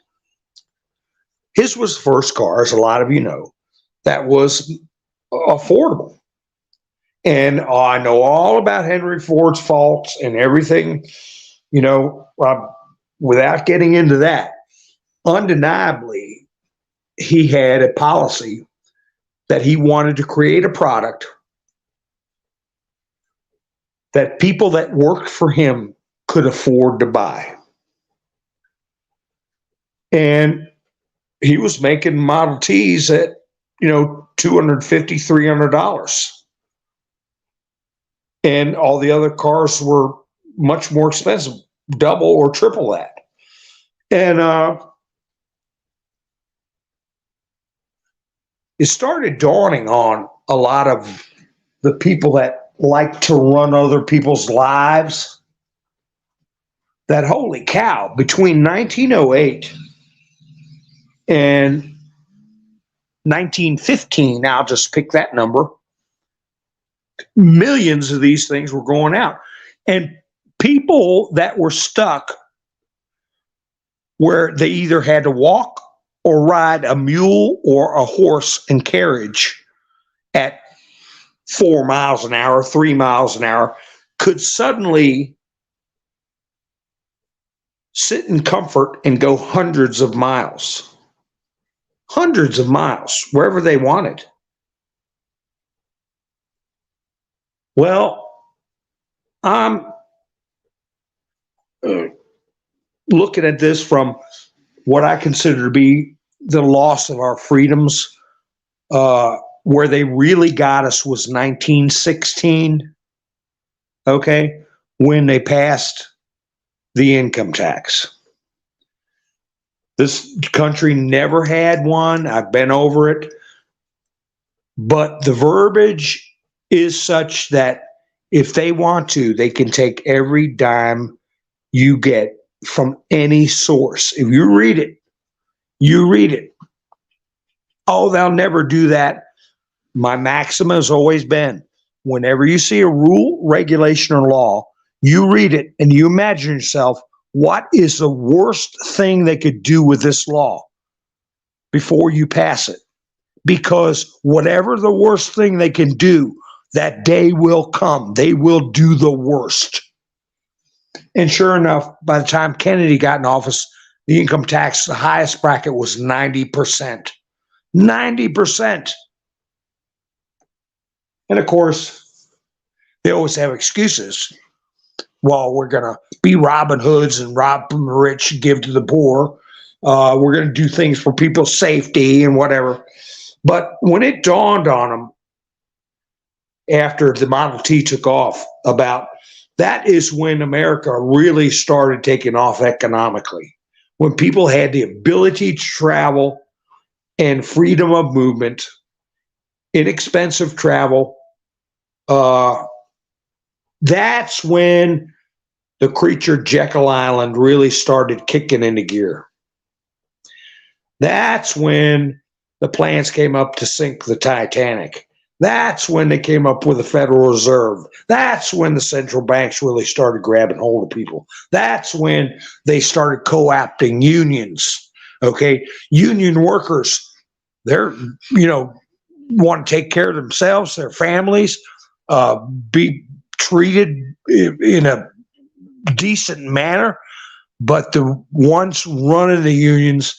his was the first car, as a lot of you know, that was affordable. And I know all about Henry Ford's faults and everything, you know, without getting into that. Undeniably, he had a policy that he wanted to create a product that people that worked for him could afford to buy. And he was making Model Ts at, you know, $250, $300. And all the other cars were much more expensive, double or triple that. And it started dawning on a lot of the people that like to run other people's lives that, holy cow, between 1908 and 1915, I'll just pick that number, millions of these things were going out. And people that were stuck where they either had to walk or ride a mule or a horse and carriage at 4 miles an hour, 3 miles an hour, could suddenly sit in comfort and go hundreds of miles, wherever they wanted. Well, I'm looking at this from what I consider to be the loss of our freedoms Where they really got us was 1916, okay, when they passed the income tax. This country never had one. I've been over it. But the verbiage is such that if they want to, they can take every dime you get from any source. If you read it, you read it. Oh, they'll never do that. My maxim has always been, whenever you see a rule, regulation, or law, you read it and you imagine yourself, what is the worst thing they could do with this law before you pass it? Because whatever the worst thing they can do, that day will come. They will do the worst. And sure enough, by the time Kennedy got in office, the income tax, the highest bracket was 90%. 90%. And of course, they always have excuses. Well, we're going to be Robin Hoods and rob from the rich and give to the poor. We're going to do things for people's safety and whatever. But when it dawned on them after the Model T took off, about that is when America really started taking off economically. When people had the ability to travel and freedom of movement, inexpensive travel, that's when the creature Jekyll Island really started kicking into gear. That's when the plans came up to sink the Titanic. That's when they came up with the Federal Reserve. That's when the central banks really started grabbing hold of people. That's when they started co-opting unions. Okay, union workers, they're, want to take care of themselves, their families, be treated in a decent manner, but the ones running the unions,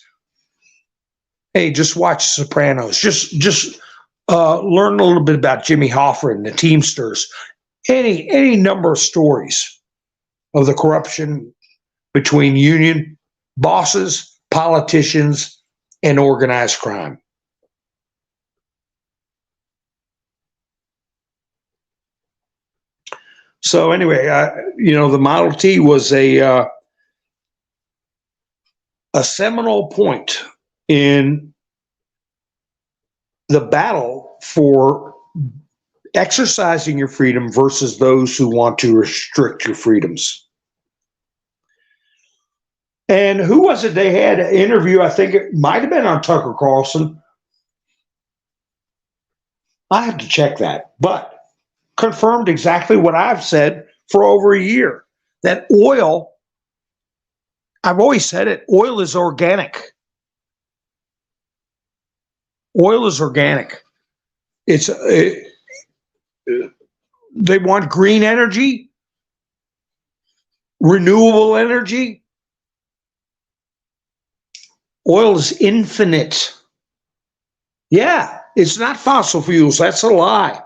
hey, just watch Sopranos. Just learn a little bit about Jimmy Hoffa and the Teamsters. Any number of stories of the corruption between union bosses, politicians, and organized crime. So anyway, the Model T was a seminal point in the battle for exercising your freedom versus those who want to restrict your freedoms. And who was it they had an interview? I think it might have been on Tucker Carlson. I have to check that, but confirmed exactly what I've said for over a year, that oil, I've always said it, oil is organic. Oil is organic. They want green energy, renewable energy. Oil is infinite. Yeah, it's not fossil fuels. That's a lie.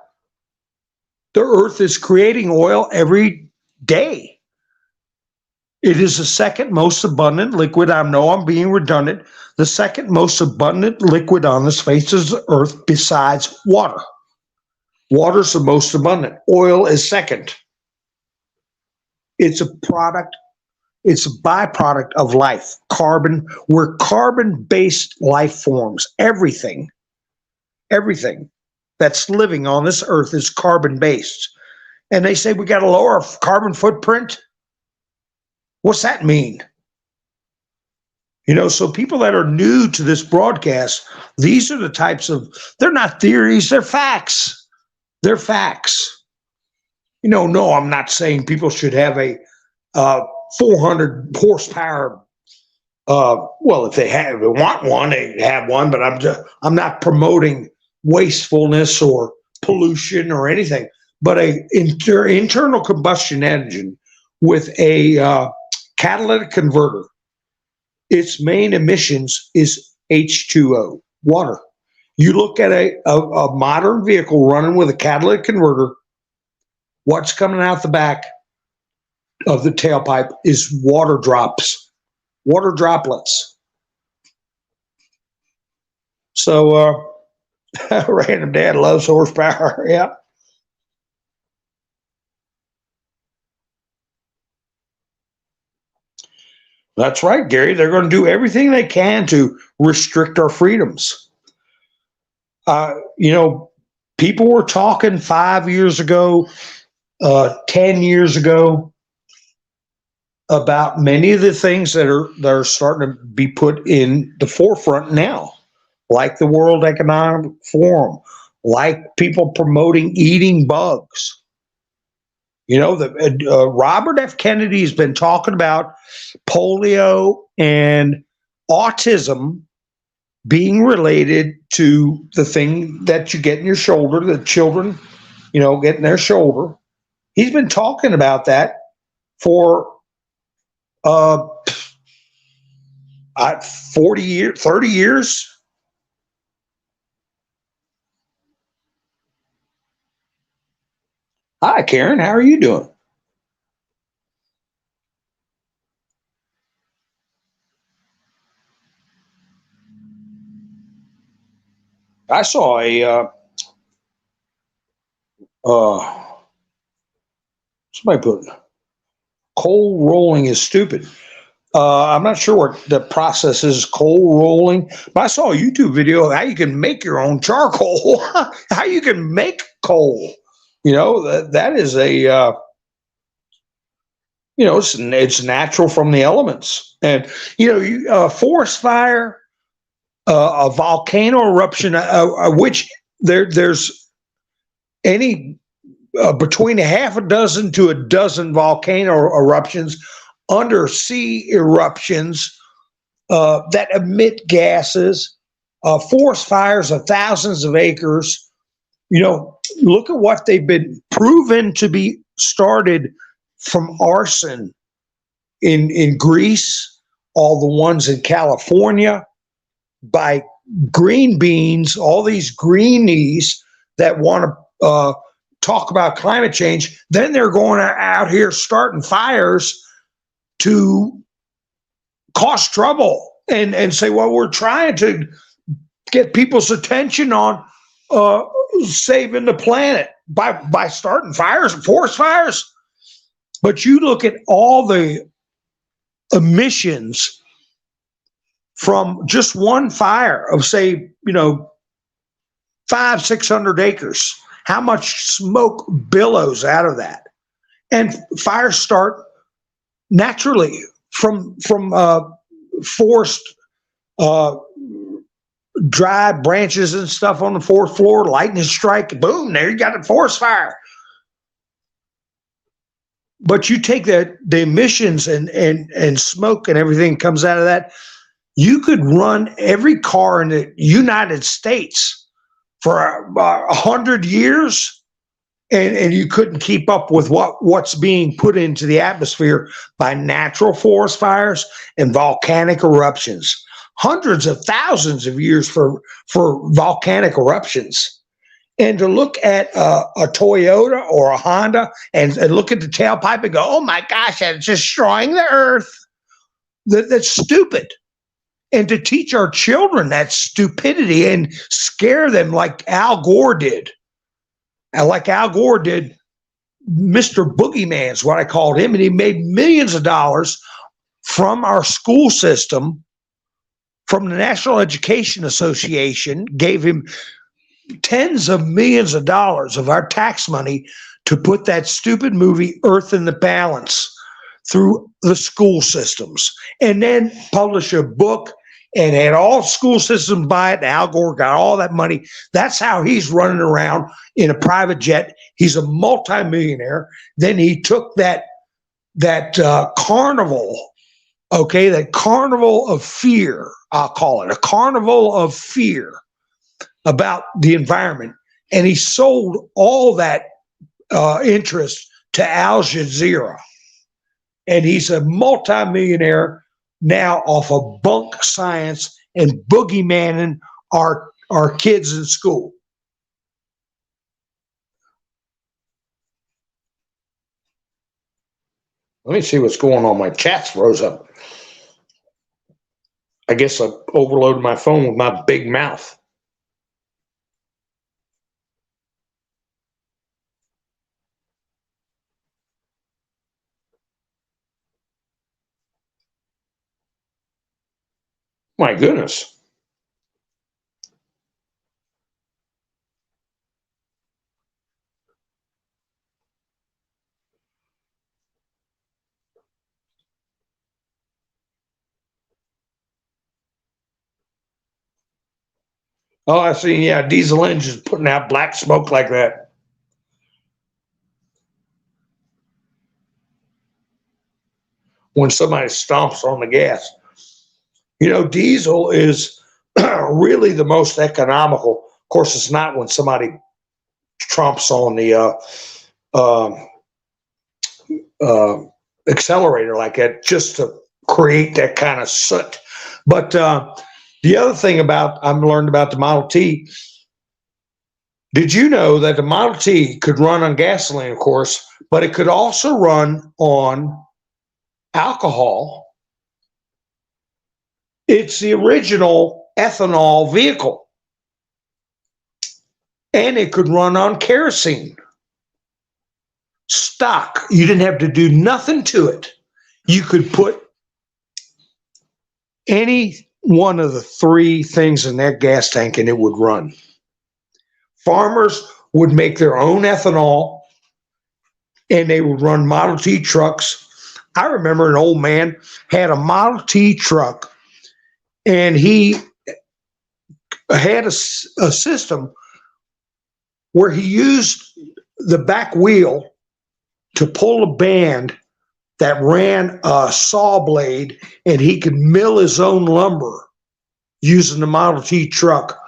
The earth is creating oil every day. It is the second most abundant liquid. I know I'm being redundant. The second most abundant liquid on this face of the earth besides water. Water is the most abundant. Oil is second. It's a product. It's a byproduct of life. Carbon. We're carbon-based life forms. Everything that's living on this earth is carbon-based. And they say we got to lower our carbon footprint. What's that mean? So people that are new to this broadcast, these are the types of, they're not theories, they're facts. They're facts. No, I'm not saying people should have a 400 horsepower. Well, if they want one, they have one, but I'm not promoting wastefulness or pollution or anything, but a internal combustion engine with a catalytic converter, its main emissions is H2O, water. You look at a modern vehicle running with a catalytic converter, what's coming out the back of the tailpipe is water drops, water droplets. So Random dad loves horsepower. Yeah. That's right, Gary. They're going to do everything they can to restrict our freedoms. You know, people were talking 5 years ago, 10 years ago about many of the things that are starting to be put in the forefront now, like the World Economic Forum, like people promoting eating bugs. You know, Robert F. Kennedy has been talking about polio and autism being related to the thing that you get in your shoulder, the children, you know, get in their shoulder. He's been talking about that for uh, 40 years, 30 years. Hi, Karen. How are you doing? I saw uh, somebody put coal rolling is stupid. I'm not sure what the process is, coal rolling, but I saw a YouTube video of how you can make your own charcoal, how you can make coal. You know, that is you know, it's natural from the elements. And, you know, forest fire, a volcano eruption, which there's any between a half a dozen to a dozen volcano eruptions, undersea eruptions that emit gases, forest fires of thousands of acres. You know, look at what they've been proven to be started from arson in Greece, all the ones in California, by green beans, all these greenies that want to talk about climate change. Then they're going out here starting fires to cause trouble and say, well, we're trying to get people's attention on saving the planet by starting fires and forest fires. But you look at all the emissions from just one fire of, say, you know, 500-600 acres, how much smoke billows out of that. And fires start naturally from forest dry branches and stuff on the fourth floor, lightning strike, boom, there you got a forest fire. But you take the emissions and smoke and everything comes out of that, you could run every car in the United States for 100 years, and you couldn't keep up with what's being put into the atmosphere by natural forest fires and volcanic eruptions. Hundreds of thousands of years for volcanic eruptions. And to look at a Toyota or a Honda and look at the tailpipe and go, oh my gosh, that's destroying the earth. That's stupid. And to teach our children that stupidity and scare them like Al Gore did. And like Al Gore did, Mr. Boogeyman is what I called him. And he made millions of dollars from our school system, from the National Education Association, gave him tens of millions of dollars of our tax money to put that stupid movie Earth in the Balance through the school systems, and then publish a book and had all school systems buy it. And Al Gore got all that money. That's how he's running around in a private jet. He's a multimillionaire. Then he took that carnival, okay, that carnival of fear, I'll call it a carnival of fear about the environment, and he sold all that interest to Al Jazeera, and he's a multimillionaire now off of bunk science and boogeymanning our kids in school. Let me see what's going on. My chat's froze up. I guess I overloaded my phone with my big mouth. My goodness. Oh, I see. Yeah, diesel engines putting out black smoke like that. When somebody stomps on the gas. You know, diesel is really the most economical. Of course, it's not when somebody trumps on the um, uh, accelerator like that just to create that kind of soot. But the other thing about I've learned about the Model T, did you know that the Model T could run on gasoline, of course, but it could also run on alcohol? It's the original ethanol vehicle, and it could run on kerosene. Stock. You didn't have to do nothing to it. You could put any one of the three things in that gas tank and it would run. Farmers would make their own ethanol and they would run Model T trucks. I remember an old man had a Model T truck and he had a system where he used the back wheel to pull a band that ran a saw blade, and he could mill his own lumber using the Model T truck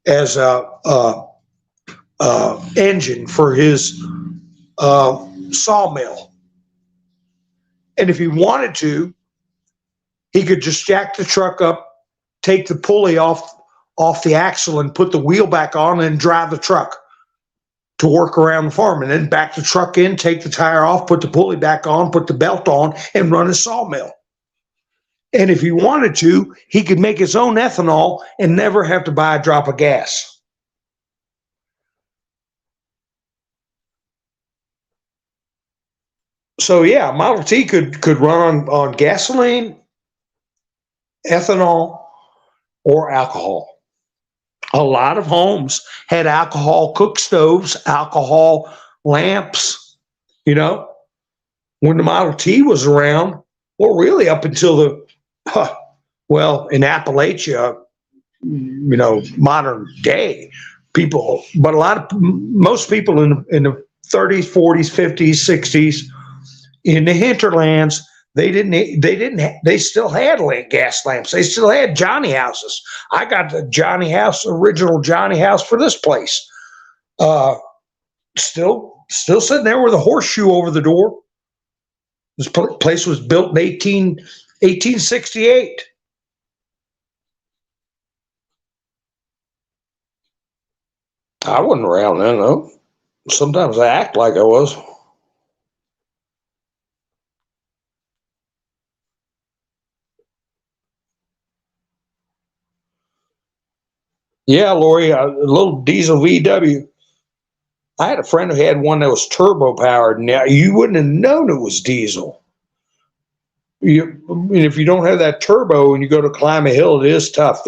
as a engine for his sawmill. And if he wanted to, he could just jack the truck up, take the pulley off the axle, and put the wheel back on and drive the truck to work around the farm, and then back the truck in, take the tire off, put the pulley back on, put the belt on, and run his sawmill. And if he wanted to, he could make his own ethanol and never have to buy a drop of gas. So yeah, Model T could run on gasoline, ethanol, or alcohol. A lot of homes had alcohol cook stoves, alcohol lamps, you know. When the Model T was around, well, really up until in Appalachia, you know, modern day, people, but most people in the 30s, 40s, 50s, 60s, in the hinterlands, they still had gas lamps. They still had Johnny houses. I got the original Johnny house for this place. Still sitting there with a horseshoe over the door. This place was built in 1868. I wasn't around then, though. Sometimes I act like I was. Yeah, Lori, a little diesel VW. I had a friend who had one that was turbo powered. Now, you wouldn't have known it was diesel. If you don't have that turbo and you go to climb a hill, it is tough.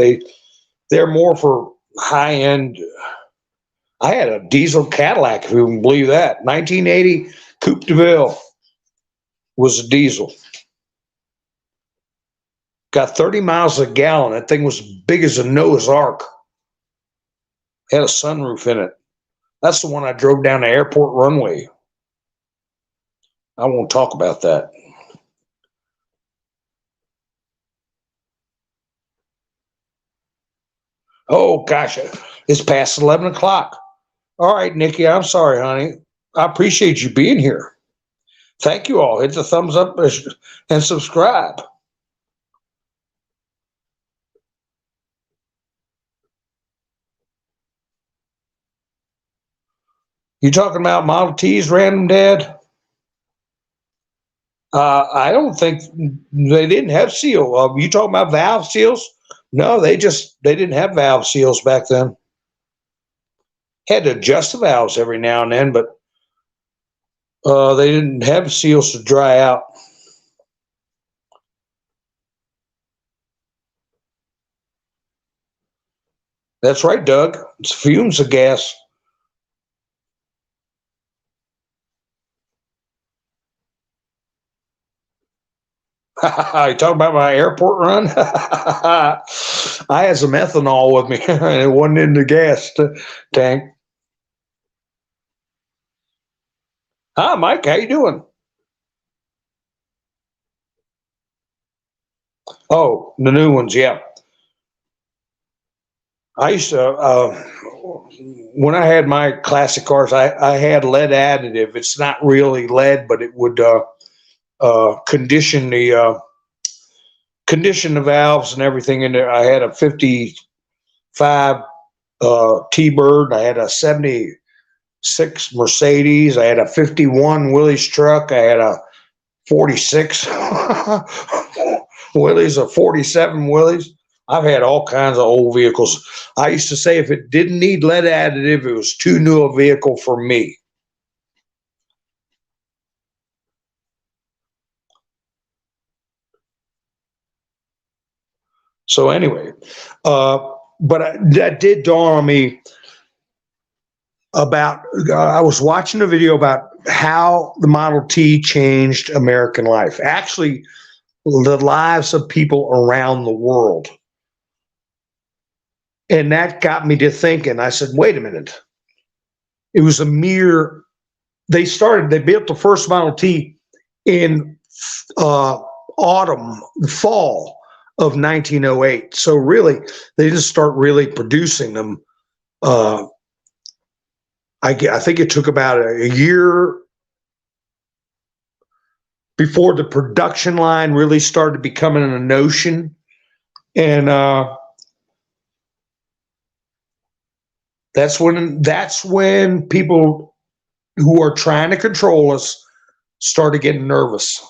They're more for high end. I had a diesel Cadillac, if you can believe that. 1980 Coupe de Ville was a diesel. Got 30 miles a gallon. That thing was big as a Noah's Ark. Had a sunroof in it. That's the one I drove down the airport runway. I won't talk about that. Oh, gosh, it's past 11 o'clock. All right, Nikki, I'm sorry, honey. I appreciate you being here. Thank you all. Hit the thumbs up and subscribe. You talking about Model Ts, Random Dad? I don't think they didn't have seal. You talking about valve seals? No, they didn't have valve seals back then. Had to adjust the valves every now and then, but they didn't have seals to dry out. That's right, Doug. It's fumes of gas. You talking about my airport run? I had some ethanol with me, and it wasn't in the gas tank. Hi, Mike. How you doing? Oh, the new ones, yeah. I used to, when I had my classic cars, I had lead additive. It's not really lead, but it would condition the valves and everything in there. I had a 55 T-Bird. I had a 76 Mercedes. I had a 51 Willys truck. I had a 46 Willys, a 47 Willys. I've had all kinds of old vehicles. I used to say if it didn't need lead additive, it was too new a vehicle for me. So anyway, that did dawn on me about, I was watching a video about how the Model T changed American life. Actually, the lives of people around the world. And that got me to thinking. I said, wait a minute. It was a mere, they built the first Model T in fall of 1908. So really, they didn't start really producing them. I think it took about a year before the production line really started becoming a notion. And that's when people who are trying to control us started getting nervous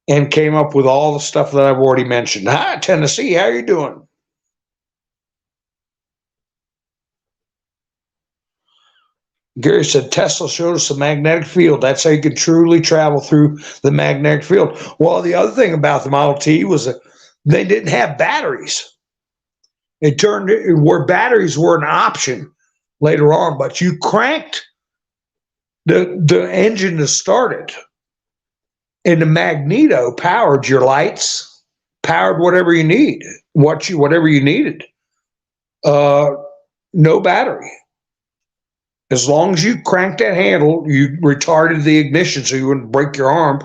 and came up with all the stuff that I've already mentioned. Hi, Tennessee, how you doing? Gary said Tesla showed us a magnetic field. That's how you can truly travel through the magnetic field. Well, the other thing about the Model T was that they didn't have batteries. It turned where batteries were an option later on, but you cranked the engine to start it, and the magneto powered your lights, powered whatever you need, whatever you needed. No battery. As long as you cranked that handle, you retarded the ignition so you wouldn't break your arm,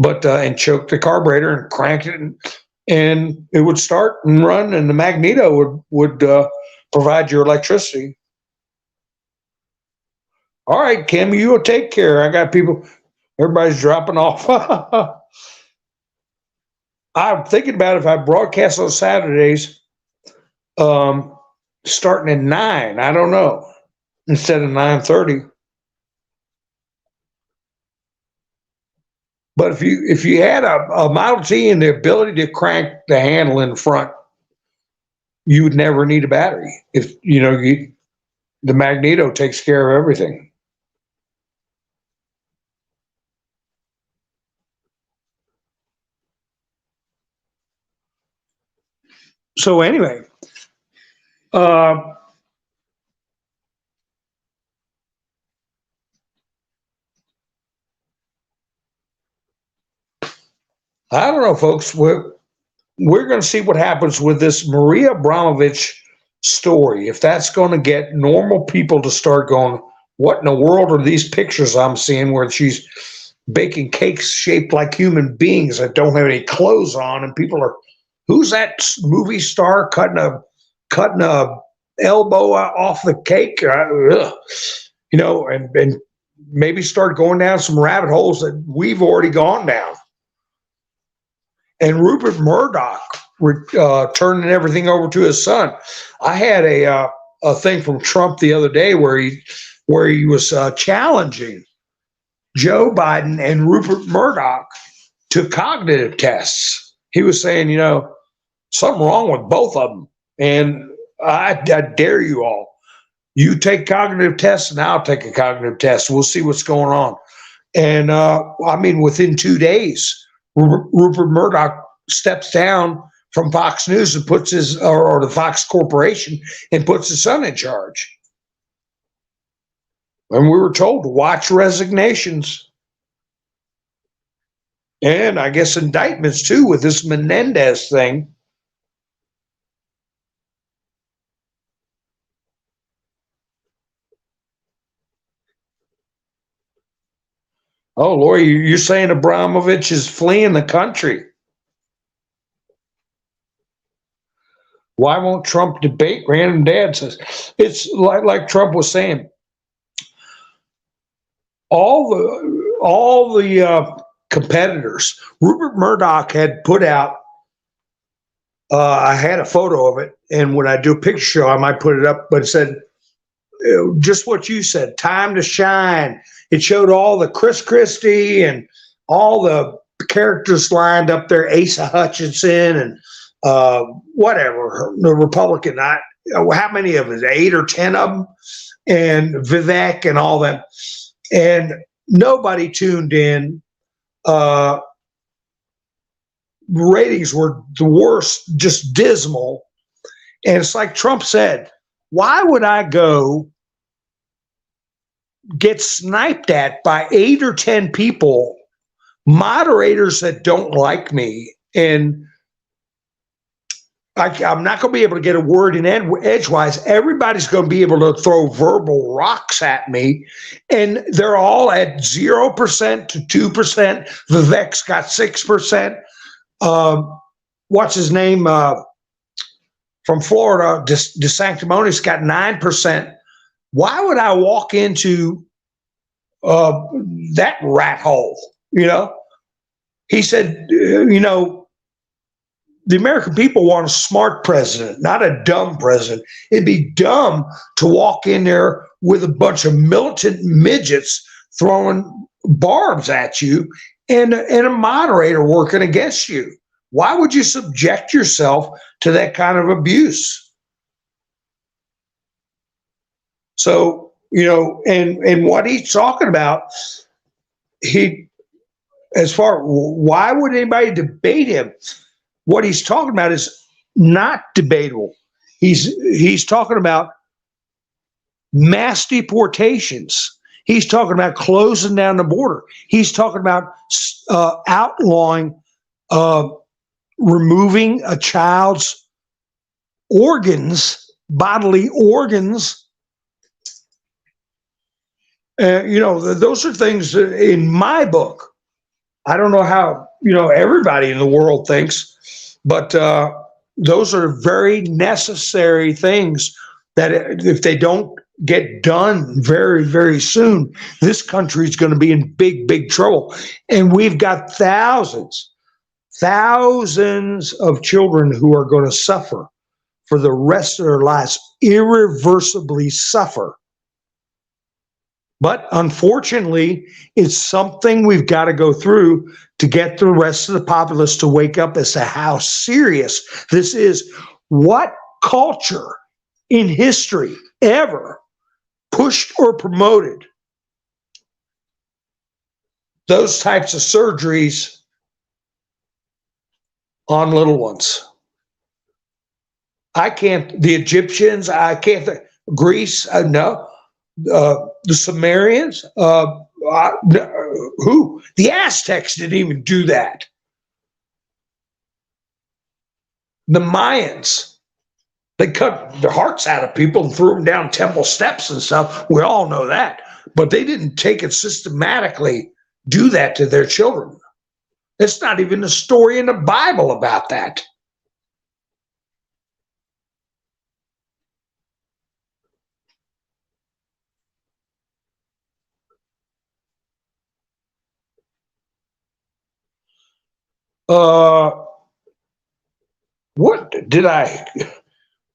and choke the carburetor and crank it, and it would start and run, and the magneto would provide your electricity. All right, Kim, you will take care. I got people, everybody's dropping off. I'm thinking about if I broadcast on Saturdays, starting at 9, I don't know, instead of 9:30. But if you had a Model T and the ability to crank the handle in front, you would never need a battery. If the magneto takes care of everything. So anyway, I don't know, folks. We're going to see what happens with this Maria Abramovich story. If that's going to get normal people to start going, what in the world are these pictures I'm seeing where she's baking cakes shaped like human beings that don't have any clothes on, and people are, who's that movie star cutting a elbow off the cake? And maybe start going down some rabbit holes that we've already gone down. And Rupert Murdoch turning everything over to his son. I had a thing from Trump the other day where he was challenging Joe Biden and Rupert Murdoch to cognitive tests. He was saying, something wrong with both of them, and I dare you all. You take cognitive tests, and I'll take a cognitive test. We'll see what's going on. And within 2 days, Rupert Murdoch steps down from Fox News and puts his, or the Fox Corporation, and puts his son in charge. And we were told to watch resignations. And I guess indictments too with this Menendez thing. Oh, Lori, you're saying Abramovich is fleeing the country. Why won't Trump debate? Random Dad says it's like Trump was saying. All the competitors. Rupert Murdoch had put out. I had a photo of it, and when I do a picture show, I might put it up. But it said just what you said: "Time to shine." It showed all the Chris Christie and all the characters lined up there. Asa Hutchinson and whatever the Republican. How many of them? 8 or 10 of them, and Vivek and all them. And nobody tuned in. Ratings were the worst, just dismal. And it's like Trump said, why would I go get sniped at by 8 or 10 people, moderators that don't like me, and I'm not going to be able to get a word in edgewise. Everybody's going to be able to throw verbal rocks at me, and they're all at 0% to 2%. Vivek's got 6%. What's his name from Florida? DeSanctimonious got 9%. Why would I walk into that rat hole? You know, he said, the American people want a smart president, not a dumb president. It'd be dumb to walk in there with a bunch of militant midgets throwing barbs at you and a moderator working against you. Why would you subject yourself to that kind of abuse? So, and what he's talking about, why would anybody debate him? What he's talking about is not debatable. He's talking about mass deportations. He's talking about closing down the border. He's talking about outlawing removing a child's organs, bodily organs. Those are things that in my book. I don't know how everybody in the world thinks. But those are very necessary things that if they don't get done very, very soon, this country is going to be in big, big trouble. And we've got thousands of children who are going to suffer for the rest of their lives, irreversibly suffer. But unfortunately, it's something we've got to go through to get the rest of the populace to wake up as to how serious this is. What culture in history ever pushed or promoted those types of surgeries on little ones? The Egyptians, Greece, no. The Sumerians, who? The Aztecs didn't even do that. The Mayans, they cut the hearts out of people and threw them down temple steps and stuff. We all know that. But they didn't take it systematically, do that to their children. It's not even a story in the Bible about that.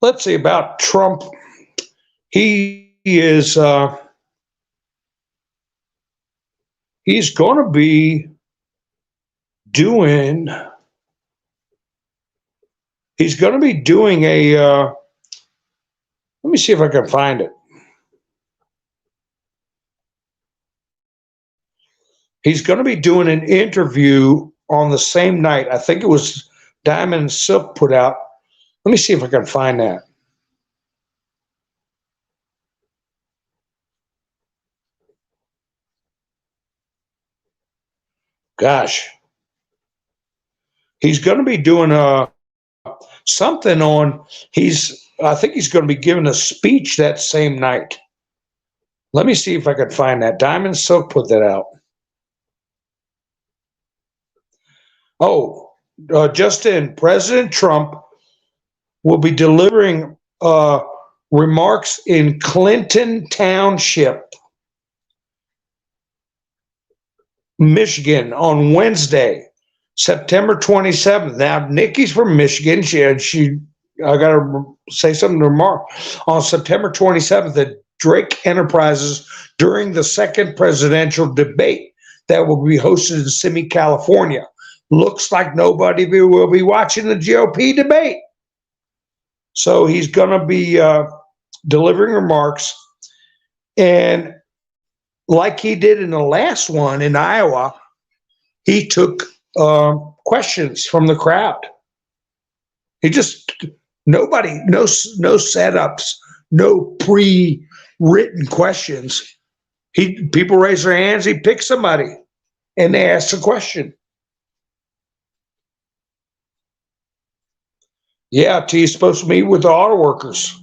Let's see about Trump. He's going to be doing a, let me see if I can find it. He's going to be doing an interview on the same night. I think it was Diamond Silk put out. Let me see if I can find that. Gosh, he's going to be doing something on. I think he's going to be giving a speech that same night. Let me see if I can find that. Diamond Silk put that out. Oh, just in, President Trump will be delivering remarks in Clinton Township, Michigan on Wednesday, September 27th. Now, Nikki's from Michigan. I got to say something to Mark. On September 27th at Drake Enterprises during the second presidential debate that will be hosted in Simi, California. Looks like nobody will be watching the GOP debate. So he's going to be delivering remarks. And like he did in the last one in Iowa, he took questions from the crowd. He just, nobody, no setups, no pre-written questions. People raise their hands, he picks somebody, and they ask a question. Yeah, T's supposed to meet with the auto workers.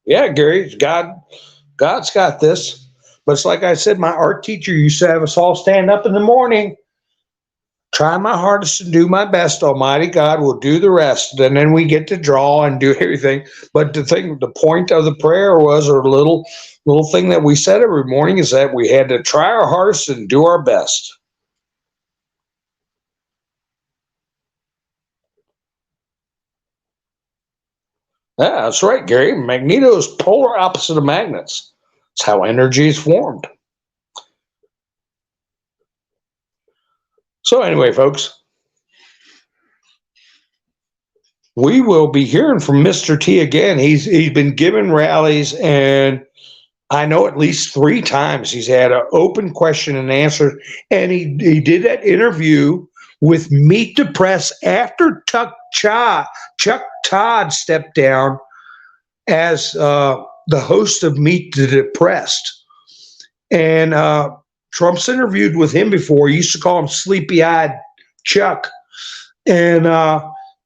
Yeah, Gary, God's got this. But it's like I said, my art teacher used to have us all stand up in the morning, try my hardest and do my best. Almighty God will do the rest. And then we get to draw and do everything. But the point of the prayer was, or little thing that we said every morning, is that we had to try our hardest and do our best. Yeah, that's right, Gary. Magneto is polar opposite of magnets. It's how energy is formed. So anyway, folks, we will be hearing from Mr. T again. He's been giving rallies, and I know at least 3 times he's had an open question and answer. And he did that interview with Meet the Press after Chuck Todd stepped down as the host of Meet the Depressed. And Trump's interviewed with him before. He used to call him Sleepy-Eyed Chuck. And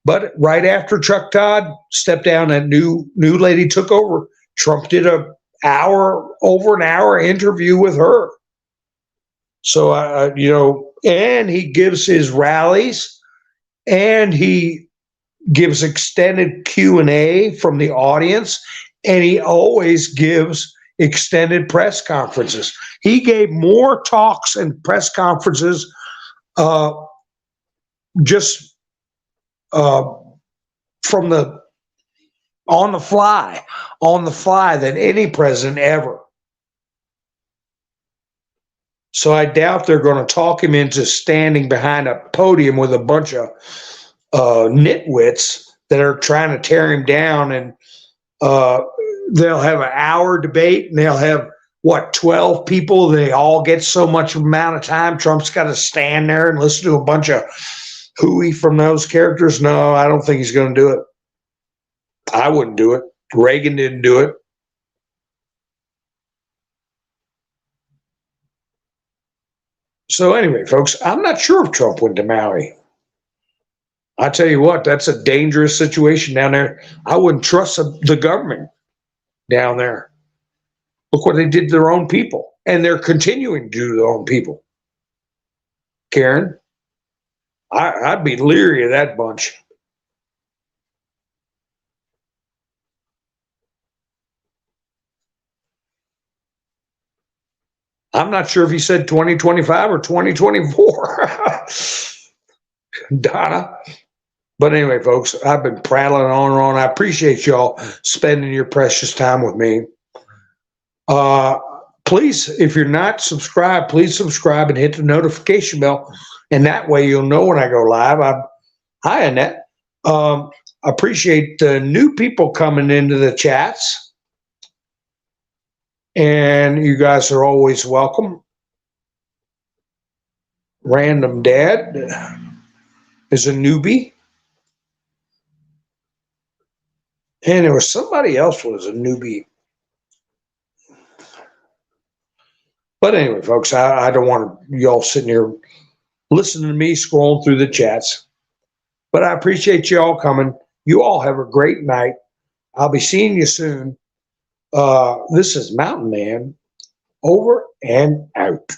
but right after Chuck Todd stepped down, that new lady took over. Trump did over an hour interview with her. So and he gives his rallies, and he gives extended Q&A from the audience, and he always gives extended press conferences. He gave more talks and press conferences just from on the fly than any president ever. So I doubt they're going to talk him into standing behind a podium with a bunch of nitwits that are trying to tear him down. And they'll have an hour debate, and they'll have 12 people. They all get so much amount of time. Trump's got to stand there and listen to a bunch of hooey from those characters. No, I don't think he's going to do it. I wouldn't do it. Reagan didn't do it. So anyway, folks, I'm not sure if Trump went to Maui. I tell you what, that's a dangerous situation down there. I wouldn't trust the government down there. Look what they did to their own people, and they're continuing to do to their own people. Karen, I'd be leery of that bunch. I'm not sure if he said 2025 or 2024. Donna. But anyway, folks, I've been prattling on and on. I appreciate y'all spending your precious time with me. Please, if you're not subscribed, please subscribe and hit the notification bell. And that way you'll know when I go live. Hi, Annette. Appreciate the new people coming into the chats. And you guys are always welcome. Random Dad is a newbie. And there was somebody else who was a newbie. But anyway, folks, I don't want y'all sitting here listening to me scrolling through the chats. But I appreciate you all coming. You all have a great night. I'll be seeing you soon. This is Mountain Man, over and out.